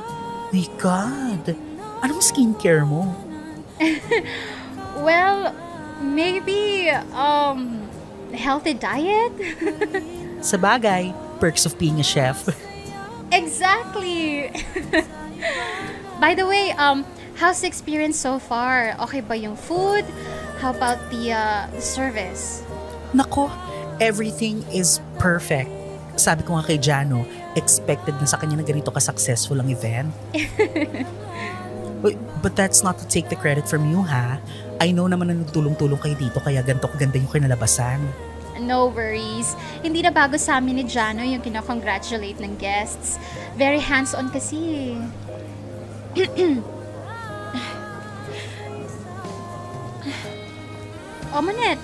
My God. Anong skincare mo? Well, maybe, healthy diet? Sa bagay, perks of being a chef. Exactly! By the way, how's the experience so far? Okay ba yung food? How about the service? Nako, everything is perfect. Sabi ko nga kay Jano, expected na sa kanya na ganito ka-successful ang event. But that's not to take the credit from you, ha? I know naman na nagtulong-tulong kayo dito kaya ganito kaganda yung kinalabasan. No worries. Hindi na bago sa amin ni Jano yung kinakongratulate ng guests. Very hands-on kasi. Monet,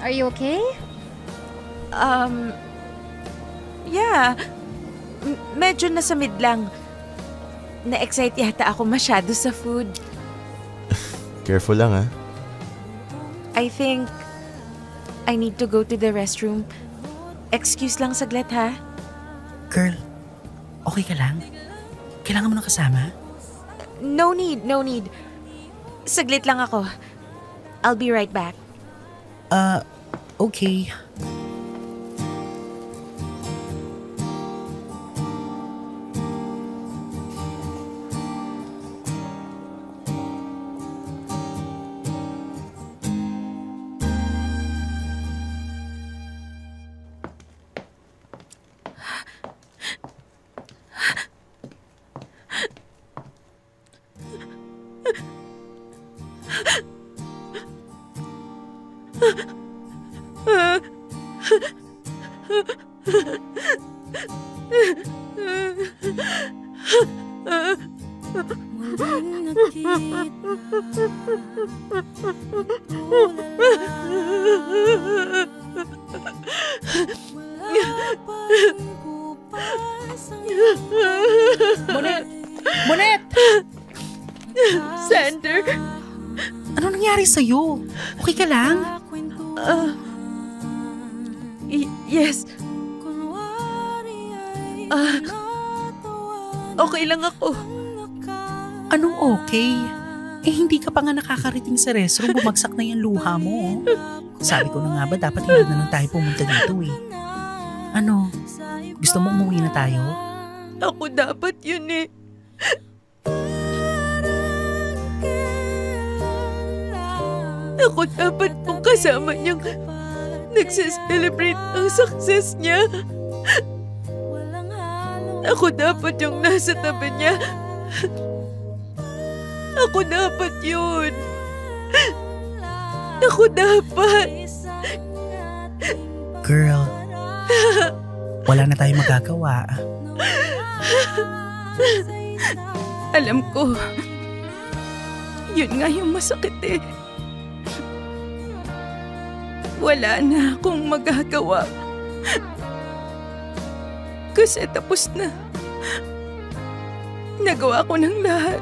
are you okay? Yeah. Medyo nasamid lang. Na-excite yata ako masyado sa food. Careful lang I think I need to go to the restroom. Excuse lang saglit ha. Girl, okay ka lang? Kailangan mo ng kasama? No need, no need. Saglit lang ako. I'll be right back. Okay. Monet! Sander! Ano nangyari sa'yo? Okay ka lang? Yes. Okay lang ako. Anong okay? Hindi ka pa nga nakakarating sa restroom, bumagsak na yung luha mo. Sabi ko na nga ba, dapat hindi na lang tayo pumunta dito eh. Ano? Gusto mo umuwi na tayo? Ako dapat yun eh. Ako dapat pong kasama niyang nagsiselebrate ang success niya. Ako dapat yung nasa tabi niya. Ako dapat yun. Ako dapat. Girl, wala na tayong magagawa. Alam ko, yun nga yung masakit eh. Wala na akong magagawa. Kasi tapos na. Nagawa ko ng lahat.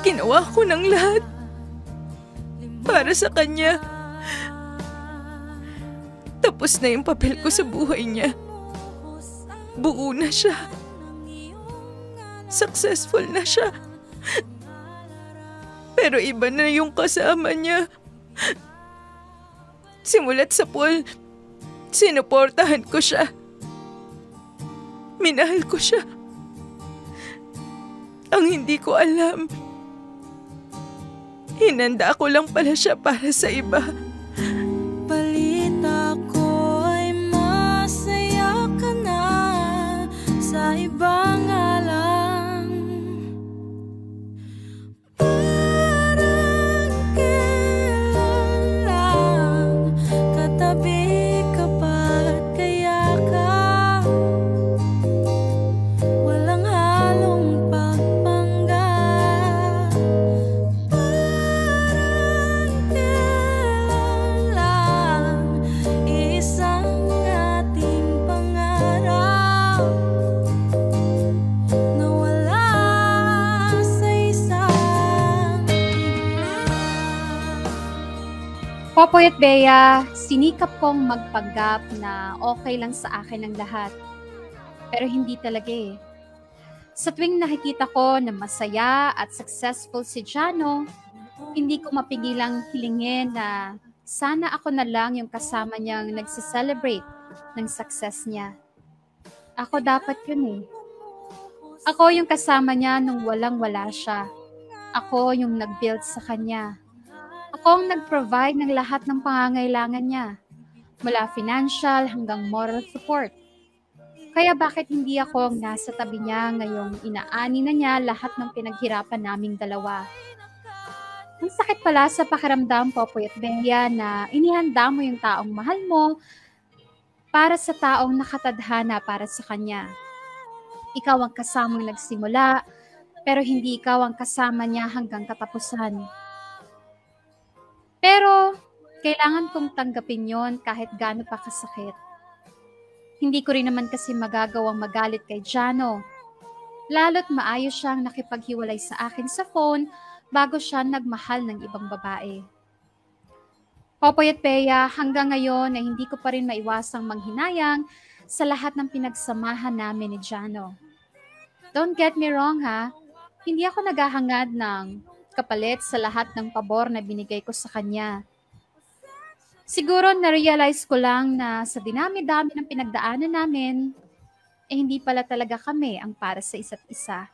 Ginawa ko ng lahat. Para sa kanya. Tapos na yung papel ko sa buhay niya. Buo na siya. Successful na siya. Pero iba na yung kasama niya. Simulat sa pool, sinuportahan ko siya. Minahal ko siya. Ang hindi ko alam, hinanda ko lang pala siya para sa iba. Balita ko ay masaya ka na sa ibang alam. Parang kailan lang katabi ka pa't kayakan. Walang halong pagpanggap. Parang kailan lang isang ating pangarap nawala sa isang Popoy at Bea, sinikap kong magpanggap na okay lang sa akin ang lahat. Pero hindi talaga eh. Sa tuwing nakikita ko na masaya at successful si Jano, hindi ko mapigilang hilingin na sana ako na lang yung kasama niyang nagse-celebrate ng success niya. Ako dapat yun eh. Ako yung kasama niya nung walang-wala siya. Ako yung nag-build sa kanya. Ako ang nag-provide ng lahat ng pangangailangan niya, mula financial hanggang moral support. Kaya bakit hindi ako ang nasa tabi niya ngayong inaani na niya lahat ng pinaghirapan naming dalawa? Ang sakit pala sa pakiramdam, Popoy at Bea, na inihanda mo yung taong mahal mo para sa taong nakatadhana para sa kanya. Ikaw ang kasamang nagsimula, pero hindi ikaw ang kasama niya hanggang katapusan. Pero kailangan kong tanggapin yon kahit gaano pa kasakit. Hindi ko rin naman kasi magagawang magalit kay Jano. Lalo't maayos siyang nakipaghiwalay sa akin sa phone bago siya nagmahal ng ibang babae. Popoy at Bea, hanggang ngayon ay hindi ko pa rin maiwasang manghinayang sa lahat ng pinagsamahan namin ni Jano. Don't get me wrong ha, hindi ako naghahangad ng kapalit sa lahat ng pabor na binigay ko sa kanya. Siguro na-realize ko lang na sa dinami-dami ng pinagdaanan namin, hindi pala talaga kami ang para sa isa't isa.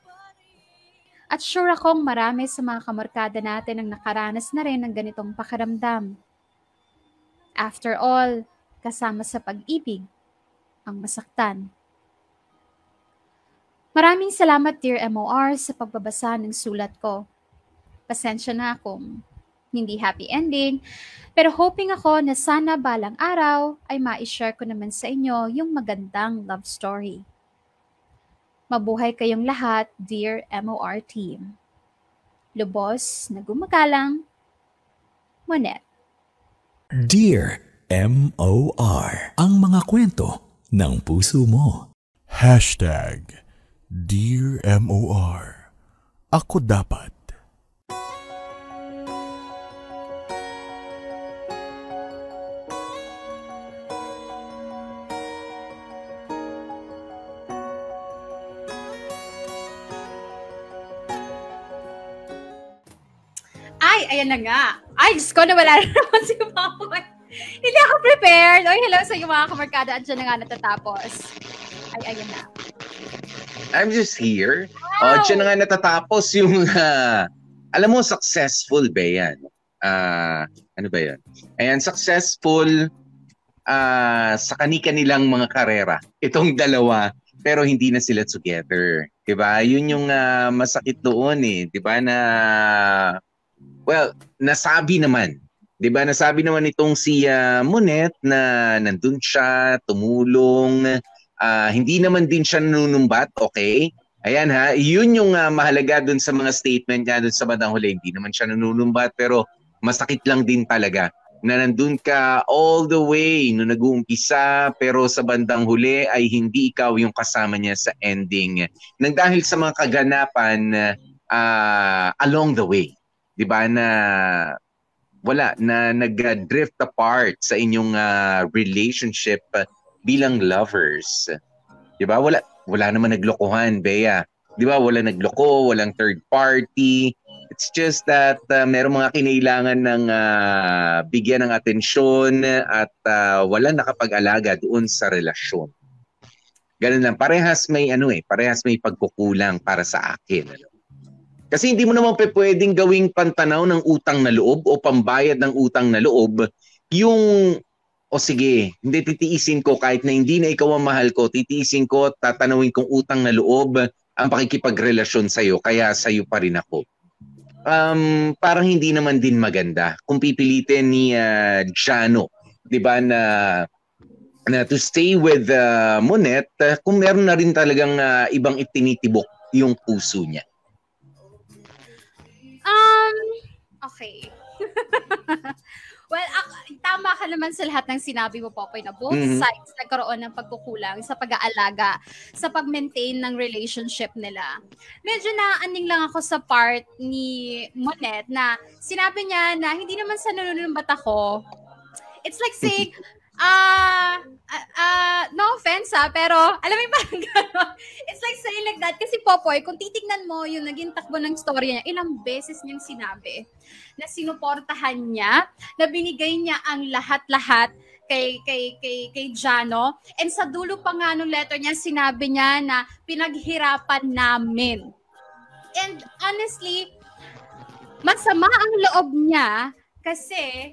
At sure akong marami sa mga kamarkada natin ang nakaranas na rin ng ganitong pakiramdam. After all, kasama sa pag-ibig, ang masaktan. Maraming salamat, Dear MOR, sa pagbabasa ng sulat ko. Pasensya na kung hindi happy ending, pero hoping ako na sana balang araw ay ma-share ko naman sa inyo yung magandang love story. Mabuhay kayong lahat, Dear MOR team. Lubos na gumagalang, Monet. Dear MOR, ang mga kwento ng puso mo. Dear MOR, ako dapat. Ay, ayan na nga. Ay, Diyos ko, nawala na naman si Papoy. Hindi ako prepared. Oy, hello sa iyo mga kamarkada. At dyan na nga natatapos. Ay, ayan na. I'm just here. Wow. Dyan na nga natatapos yung, alam mo, successful ba yan? Ano ba yan? Ayan, successful sa kani-kanilang mga karera. Itong dalawa, pero hindi na sila together. Diba? Yun yung masakit doon eh. Diba na, well, nasabi naman. Diba? Nasabi naman itong si Monet na nandun siya, tumulong, hindi naman din siya nanunumbat, okay? Ayan ha, yun yung mahalaga dun sa mga statement niya dun sa bandang huli. Hindi naman siya nanunumbat pero masakit lang din talaga na nandun ka all the way no nag-uumpisa pero sa bandang huli ay hindi ikaw yung kasama niya sa ending. Nang dahil sa mga kaganapan along the way. Diba na wala, na nag-drift apart sa inyong relationship bilang lovers. Diba? Wala naman naglokohan, Bea. Diba? Wala nagloko, walang third party. It's just that merong mga kinailangan ng bigyan ng atensyon at wala nakapag-alaga doon sa relasyon. Ganun lang. Parehas may pagkukulang para sa akin. Ano? Kasi hindi mo naman pwedeng gawing pantanaw ng utang na loob o pambayad ng utang na loob yung, o sige, hindi titiisin ko kahit na hindi na ikaw ang mahal ko, titiisin ko, tatanawin kong utang na loob ang pakikipagrelasyon sa'yo, kaya sa'yo pa rin ako. Parang hindi naman din maganda kung pipilitin ni Jano, di ba, na to stay with Monet kung meron na rin talagang ibang itinitibok yung puso niya. Okay. Well, tama ka naman sa lahat ng sinabi mo, Popoy, na both sides nagkaroon ng pagkukulang sa pag-aalaga, sa pag-maintain ng relationship nila. Medyo naaning lang ako sa part ni Monet na sinabi niya na hindi naman sa nanunumbat ako. It's like saying, no offense pero alam mo yung parang gano'n. It's like saying like that. Kasi Popoy, kung titignan mo yung naging takbo ng storya niya, ilang beses niyang sinabi na sinuportahan niya, na binigay niya ang lahat-lahat kay Jano. And sa dulo pa nga nung letter niya, sinabi niya na pinaghirapan namin. And honestly, masama ang loob niya kasi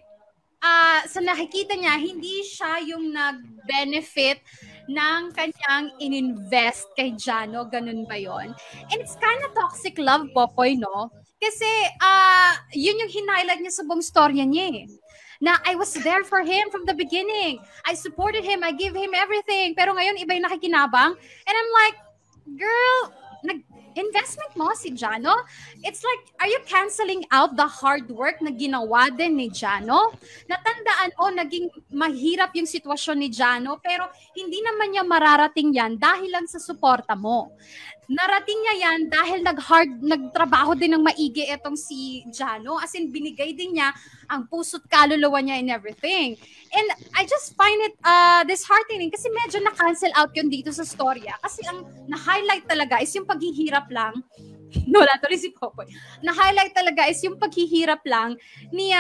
sa nakikita niya, hindi siya yung nag-benefit ng kanyang ininvest kay Jano. Ganun ba yon? And it's kind of toxic love, Popoy, no? Kasi yun yung hinighlight niya sa buong storya niya eh. Na I was there for him from the beginning. I supported him. I gave him everything. Pero ngayon, iba yung nakikinabang. And I'm like, girl, investment mo si Jano? It's like, are you canceling out the hard work na ginawa din ni Jano? Natandaan naging mahirap yung sitwasyon ni Jano, pero hindi naman niya mararating yan dahil lang sa suporta mo. narating niya yan dahil nagtrabaho din ng maigi etong si Jano. As in, binigay din niya ang puso't kaluluwa niya and everything. And I just find it disheartening kasi medyo na-cancel out yun dito sa storya. Kasi ang na-highlight talaga is yung paghihirap lang. Wala tuloy si Popoy. Na-highlight talaga is yung paghihirap lang ni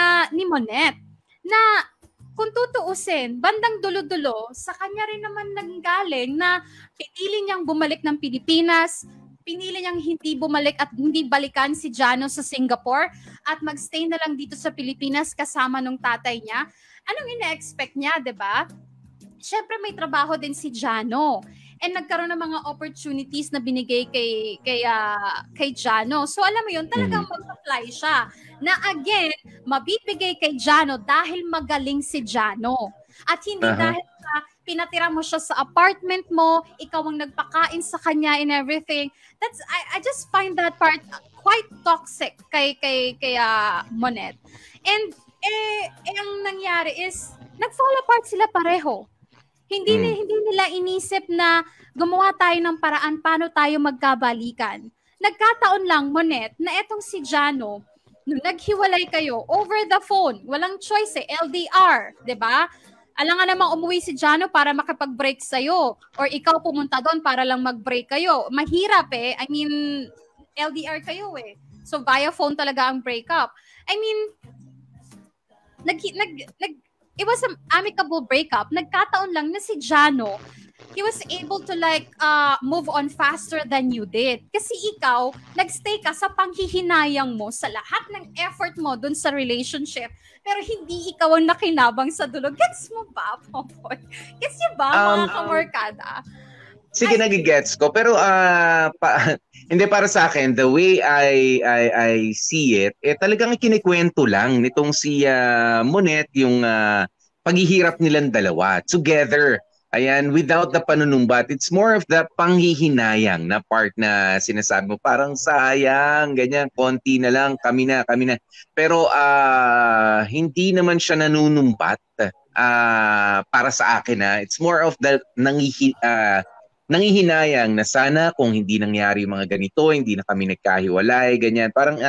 Monette. Na kung tutuusin, bandang dulo-dulo, sa kanya rin naman nanggaling na pinili niyang bumalik ng Pilipinas, pinili niyang hindi bumalik at hindi balikan si Jano sa Singapore at magstay na lang dito sa Pilipinas kasama nung tatay niya. Anong ina-expect niya, 'di ba? Syempre may trabaho din si Jano. And nagkaroon ng mga opportunities na binigay kay Jano. So alam mo yun, talagang mag-apply siya. Na again, mabibigay kay Jano dahil magaling si Jano. At hindi dahil pinatira mo siya sa apartment mo, ikaw ang nagpakain sa kanya and everything. I just find that part quite toxic kay Monette. And ang nangyari is, nag-fall apart sila pareho. Hindi nila inisip na gumawa tayo ng paraan paano tayo magkabalikan. Nagkataon lang, Monette, na etong si Jano, nung naghiwalay kayo over the phone, walang choice LDR, 'di ba? Alam nga namang umuwi si Jano para makipag-break sa'yo or ikaw pumunta doon para lang mag-break kayo. Mahirap I mean, LDR kayo So via phone talaga ang breakup. I mean, it was an amicable breakup. Nagkataon lang na si Jano, he was able to move on faster than you did. Kasi ikaw, nagstay ka sa panghihinayang mo sa lahat ng effort mo dun sa relationship. Pero hindi ikaw ang nakinabang sa dulo. Gets mo ba, Popoy? Gets niyo ba, mga kamorkada? Sige, nagigets ko. Pero hindi, para sa akin, the way I see it, talagang kinikwento lang nitong si Monette yung paghihirap nilang dalawa together. Ayan, without the panunumbat. It's more of the panghihinayang na part na sinasabi mo. Parang sayang, ganyan, konti na lang, kami na. Pero hindi naman siya nanunumbat para sa akin. It's more of the nangihinayang na sana kung hindi nangyari yung mga ganito, hindi na kami nagkahiwalay, ganyan. Parang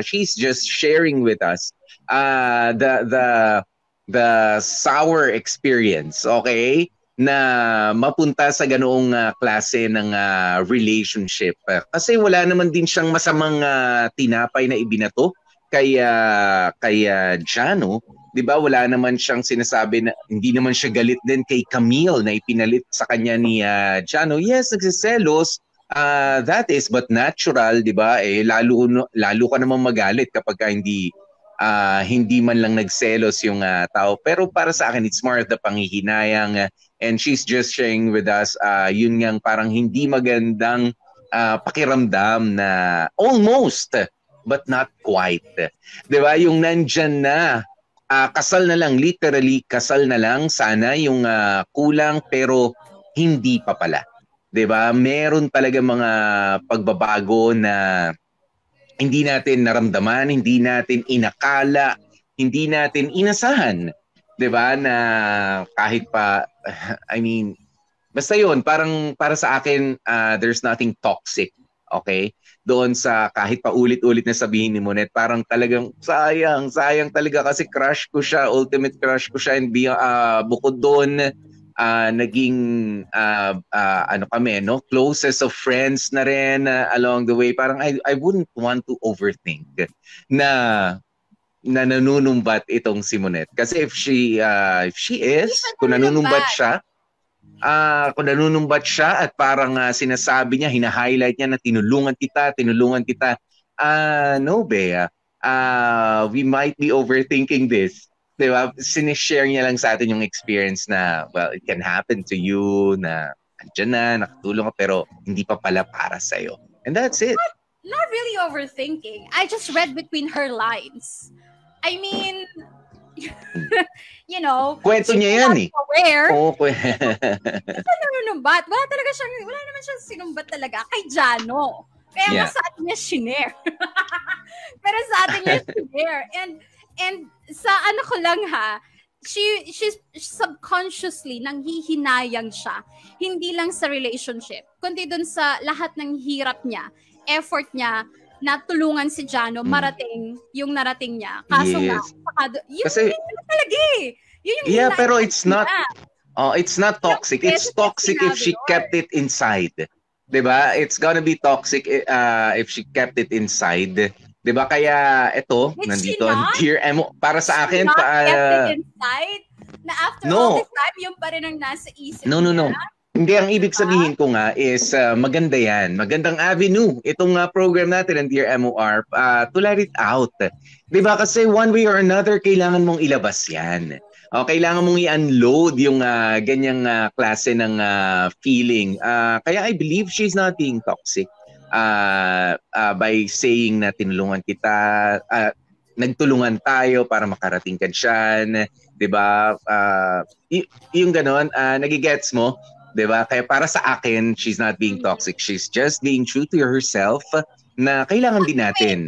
she's just sharing with us the sour experience, okay? Na mapunta sa ganoong klase ng relationship. Kasi wala naman din siyang masamang tinapay na ibinato kay Jano. 'Di ba? Wala naman siyang sinasabi na hindi naman siya galit din kay Camille na ipinalit sa kanya ni Jano. Yes, nagsiselos. That is but natural, 'di ba? Lalo ka naman magalit kapag hindi man lang nagselos yung tao. Pero para sa akin, it's more of the panghihinayang and she's just sharing with us yun ngang parang hindi magandang pakiramdam na almost but not quite. 'Di ba? Yung nandyan na kasal na lang, literally kasal na lang, sana yung kulang pero hindi pa pala. 'Di ba? Meron talaga mga pagbabago na hindi natin naramdaman, hindi natin inakala, hindi natin inasahan. 'Di ba? Na kahit pa basta 'yun, parang para sa akin there's nothing toxic, okay? Doon sa kahit pa ulit-ulit na sabihin ni Monette, parang talagang sayang talaga kasi crush ko siya, ultimate crush ko siya, and bukod doon naging kami, no, closest of friends na rin along the way. Parang I wouldn't want to overthink na nanunumbat itong si Monette. Kasi if she is, kung nanunumbat siya at parang sinasabi niya, hina-highlight niya na tinulungan kita, no, Bea, we might be overthinking this. Diba? Sinishare niya lang sa atin yung experience na, well, it can happen to you, na andyan na, nakatulong ka, pero hindi pa pala para sa'yo. And that's it. Not really overthinking. I just read between her lines. I mean, you know, kwento niya yan aware. Oo, nanunumbat. Wala naman siyang sinumbat talaga kay Jano. Kaya sa atin niya shinare. Pero sa atin niya shinare. And sa ano ko lang she's subconsciously nanghihinayang siya. Hindi lang sa relationship, kundi dun sa lahat ng hirap niya, effort niya, na tulungan si Jano marating yung narating niya. Kaso nga, yun talaga eh. Yun yung pero it's not, it's not toxic. It's toxic if she kept it inside. Diba? It's gonna be toxic if she kept it inside. Diba? Kaya ito, nandito, Dear Emo, para sa akin, kept it inside? Na after all this time, yung pa rin ang nasa isip niya? No. Hindi, ang ibig sabihin ko nga is maganda yan. Magandang avenue. Itong program natin ng Dear MOR, to let it out. Diba? Kasi one way or another, kailangan mong ilabas yan. Kailangan mong i-unload yung ganyang klase ng feeling. Kaya I believe she's not being toxic by saying na tinulungan kita, nagtulungan tayo para makarating ka dyan. Diba? Yung ganon, nagigets mo? Diba? Kaya para sa akin, she's not being toxic. She's just being true to herself na kailangan din natin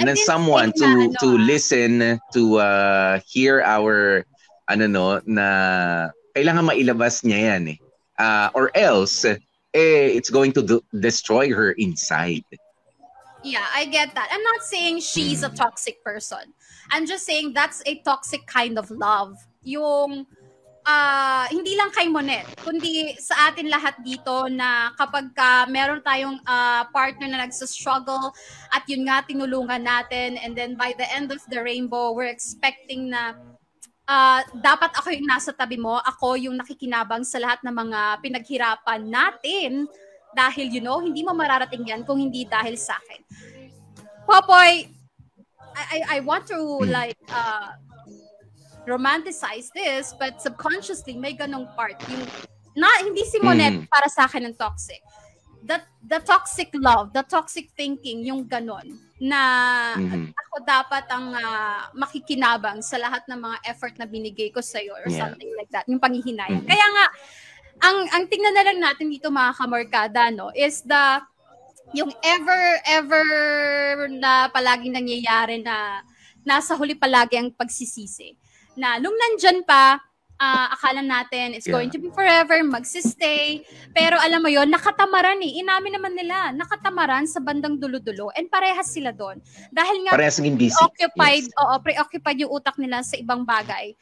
na someone to listen, to hear our na kailangan mailabas niya yan or else it's going to destroy her inside. Yeah, I get that. I'm not saying she's a toxic person. I'm just saying that's a toxic kind of love. Yung hindi lang kay Monet, kundi sa atin lahat dito na kapag meron tayong partner na nagsa-struggle at yun nga tinulungan natin, and then by the end of the rainbow, we're expecting na dapat ako yung nasa tabi mo, ako yung nakikinabang sa lahat ng mga pinaghirapan natin dahil hindi mo mararating yan kung hindi dahil sa akin. Popoy, I want to romanticize this, but subconsciously may ganong part. Hindi si Monet para sa akin ng toxic. The toxic love, the toxic thinking, yung ganon, na ako dapat ang makikinabang sa lahat ng mga effort na binigay ko sa'yo or something like that, yung panghihinayang. Kaya nga, ang tingnan na lang natin dito mga kamorkada, is yung ever na palaging nangyayari na nasa huli palagi ang pagsisisi. Na nung nandyan pa, akala natin it's going to be forever, magsistay. Pero alam mo yon, nakatamaran inamin naman nila, nakatamaran sa bandang dulo-dulo. And parehas sila doon. Dahil nga preoccupied yung utak nila sa ibang bagay.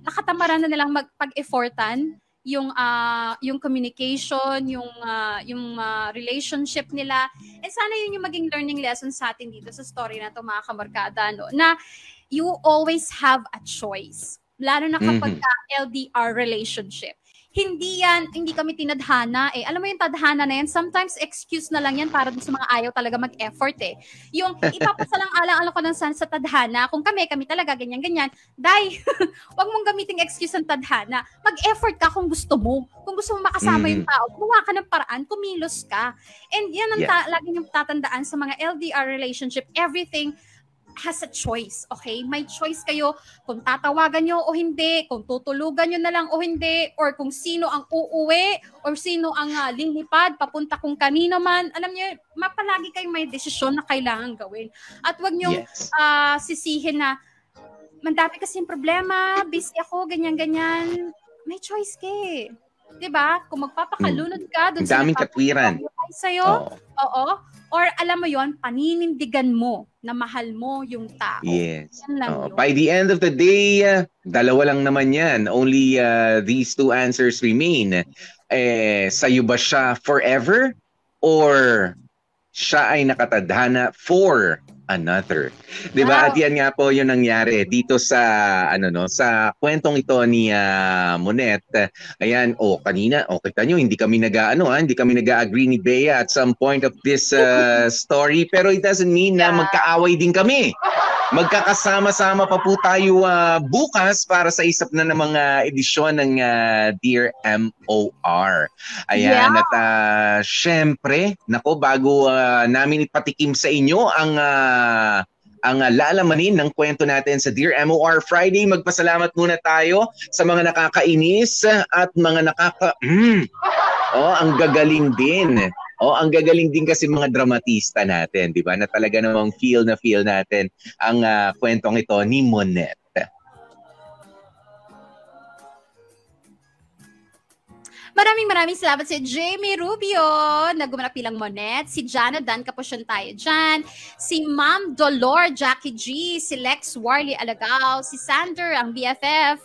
Nakatamaran na nilang magpag-effortan yung communication, yung relationship nila. And sana yun yung maging learning lesson sa atin dito sa story na to mga kamorkada, na you always have a choice. Lalo na kapag LDR relationship. Hindi kami tinadhana Alam mo yung tadhana na yan, sometimes excuse na lang yan para dun sa mga ayaw talaga mag-effort Yung ipapasalang-alang ko sa tadhana, kung kami talaga ganyan-ganyan, wag mong gamiting excuse ang tadhana. Mag-effort ka kung gusto mo. Kung gusto mo makasama yung tao, gumawa ka ng paraan, kumilos ka. And yan ang lagi niyong tatandaan sa mga LDR relationship, everything has a choice, okay? May choice kayo kung tatawagan nyo o hindi, kung tutulugan nyo na lang o hindi, or kung sino ang uuwi, or sino ang lilipad, papunta kung kanino man. Alam nyo, mapalagi kayong may desisyon na kailangan gawin. At wag nyo sisihin na, mandami kasing problema, busy ako, ganyan-ganyan. May choice ka Diba? Kung magpapakalunod ka doon sa daming katwiran sa'yo, or alam mo yon, paninindigan mo na mahal mo yung tao. Yes. By the end of the day, dalawa lang naman yan. Only these two answers remain. Sa'yo ba siya forever? Or siya ay nakatadhana for another? Diba? At yan nga po yung nangyari dito sa sa kwentong ito ni Monet. Ayan, kanina, kita nyo, hindi kami nag-agree ni Bea at some point of this story, pero it doesn't mean na magkaaway din kami. Magkakasama-sama pa po tayo bukas para sa isap na ng mga edisyon ng Dear MOR. Ayan, at syempre, bago namin ipatikim sa inyo ang lalamanin ng kwento natin sa Dear MOR Friday, magpasalamat muna tayo sa mga nakakainis at mga ang gagaling din. Ang gagaling din kasi mga dramatista natin, di ba? Na talaga namang feel natin ang kwentong ito ni Monet. Maraming salamat si Jamie Rubio na gumanap bilang Monet, si Jana Dan Kapusyon tayo dyan, si Ma'am Dolor Jackie G, si Lex Warley Alagaw, si Sander ang BFF,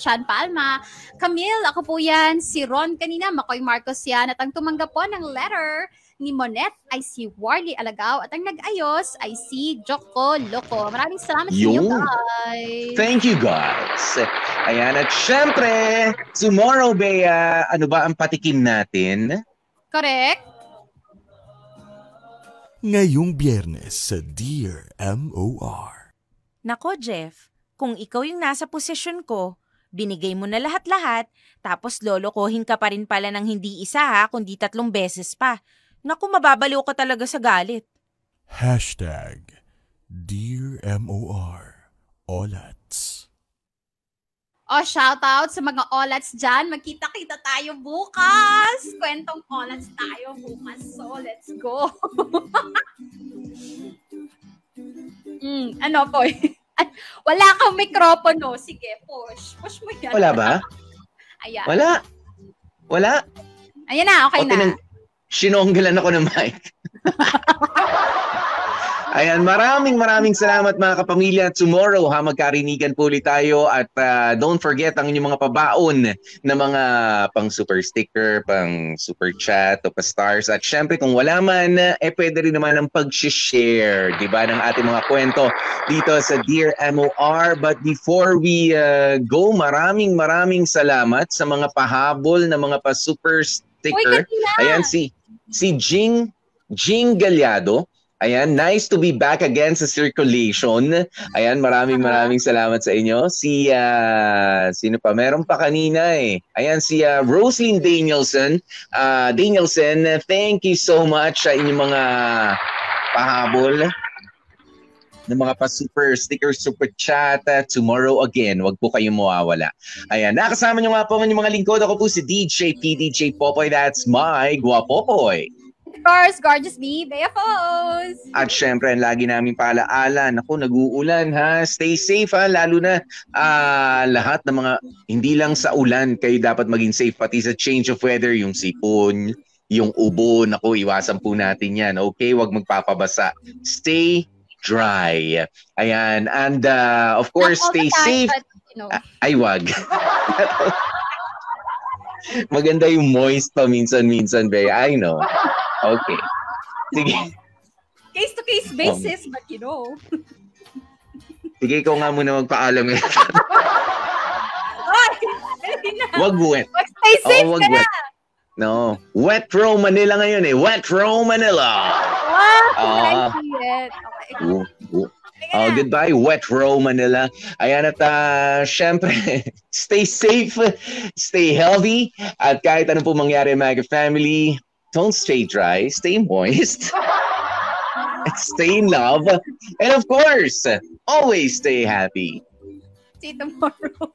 Chan Palma, Camille, ako po yan, si Ron kanina, Makoy Marcos yan, at ang tumanggap po ng letter ni Monet ay si Warley Alagaw at ang nag-ayos ay si Joko Loco. Maraming salamat sa inyo, guys. Thank you, guys. Ayan, at syempre, tomorrow, Bea, ano ba ang patikim natin? Correct. Ngayong Biyernes sa Dear MOR. Nako, Jeff, kung ikaw yung nasa posisyon ko, binigay mo na lahat-lahat, tapos lolokohin ka pa rin pala ng hindi isa ha, kundi 3 beses pa. Naku, mababaliw ka talaga sa galit. Dear MOR. Olats. Shoutout sa mga olats dyan. Magkita-kita tayo bukas. Kwentong olats tayo bukas. So, let's go. Ano po? Wala kang mikropono. Sige, push. Push mo yan. Wala ba? Ayan. Wala? Ayan na, okay na. Sinonggalan ako ng mic. Ayan, maraming salamat mga kapamilya. Tomorrow, magkarinigan po ulit tayo at don't forget ang inyong mga pabaon na mga pang super sticker, pang super chat o pa stars. At syempre kung wala man, pwede rin naman ang pag-share, diba, ng ating mga kwento dito sa Dear MOR. But before we go, maraming salamat sa mga pahabol na mga pa super sticker. Ayan, si Jing Galyado. Ayan, nice to be back again sa circulation. Ayan, maraming salamat sa inyo. Sino pa? Meron pa kanina eh. Ayan, si Roslyn Danielson. Thank you so much sa inyong mga pahabol ng mga pa-super sticker, super chat. Tomorrow again, wag po kayong mawawala. Ayan, nakasama nyo nga po ang inyong mga lingkod. Ako po si DJ Popoy. That's my Guapopoy. Of course, gorgeous me, Bea Foz. At syempre, ang lagi namin paalaala, naku, nag-uulan ha. Stay safe ha, lalo na lahat ng mga, hindi lang sa ulan, kayo dapat maging safe, pati sa change of weather, yung sipon, yung ubo, naku, iwasan po natin yan. Okay, wag magpapabasa. Stay dry. Ayan, and of course, stay safe. But, ay, wag. Maganda yung moist pa minsan, Bea. I know. Okay. Sige. Case-to-case basis, but you know. Sige, ikaw nga muna magpaalam. Wag wet. Stay safe ka na. No. Wet Row Manila ngayon eh. Wet Row Manila. Wow. Goodbye, Wet Row Manila. Ayan, at syempre, stay safe, stay healthy, at kahit ano po mangyari, Maga family, don't stay dry, stay moist, stay in love, and of course, always stay happy. See you tomorrow.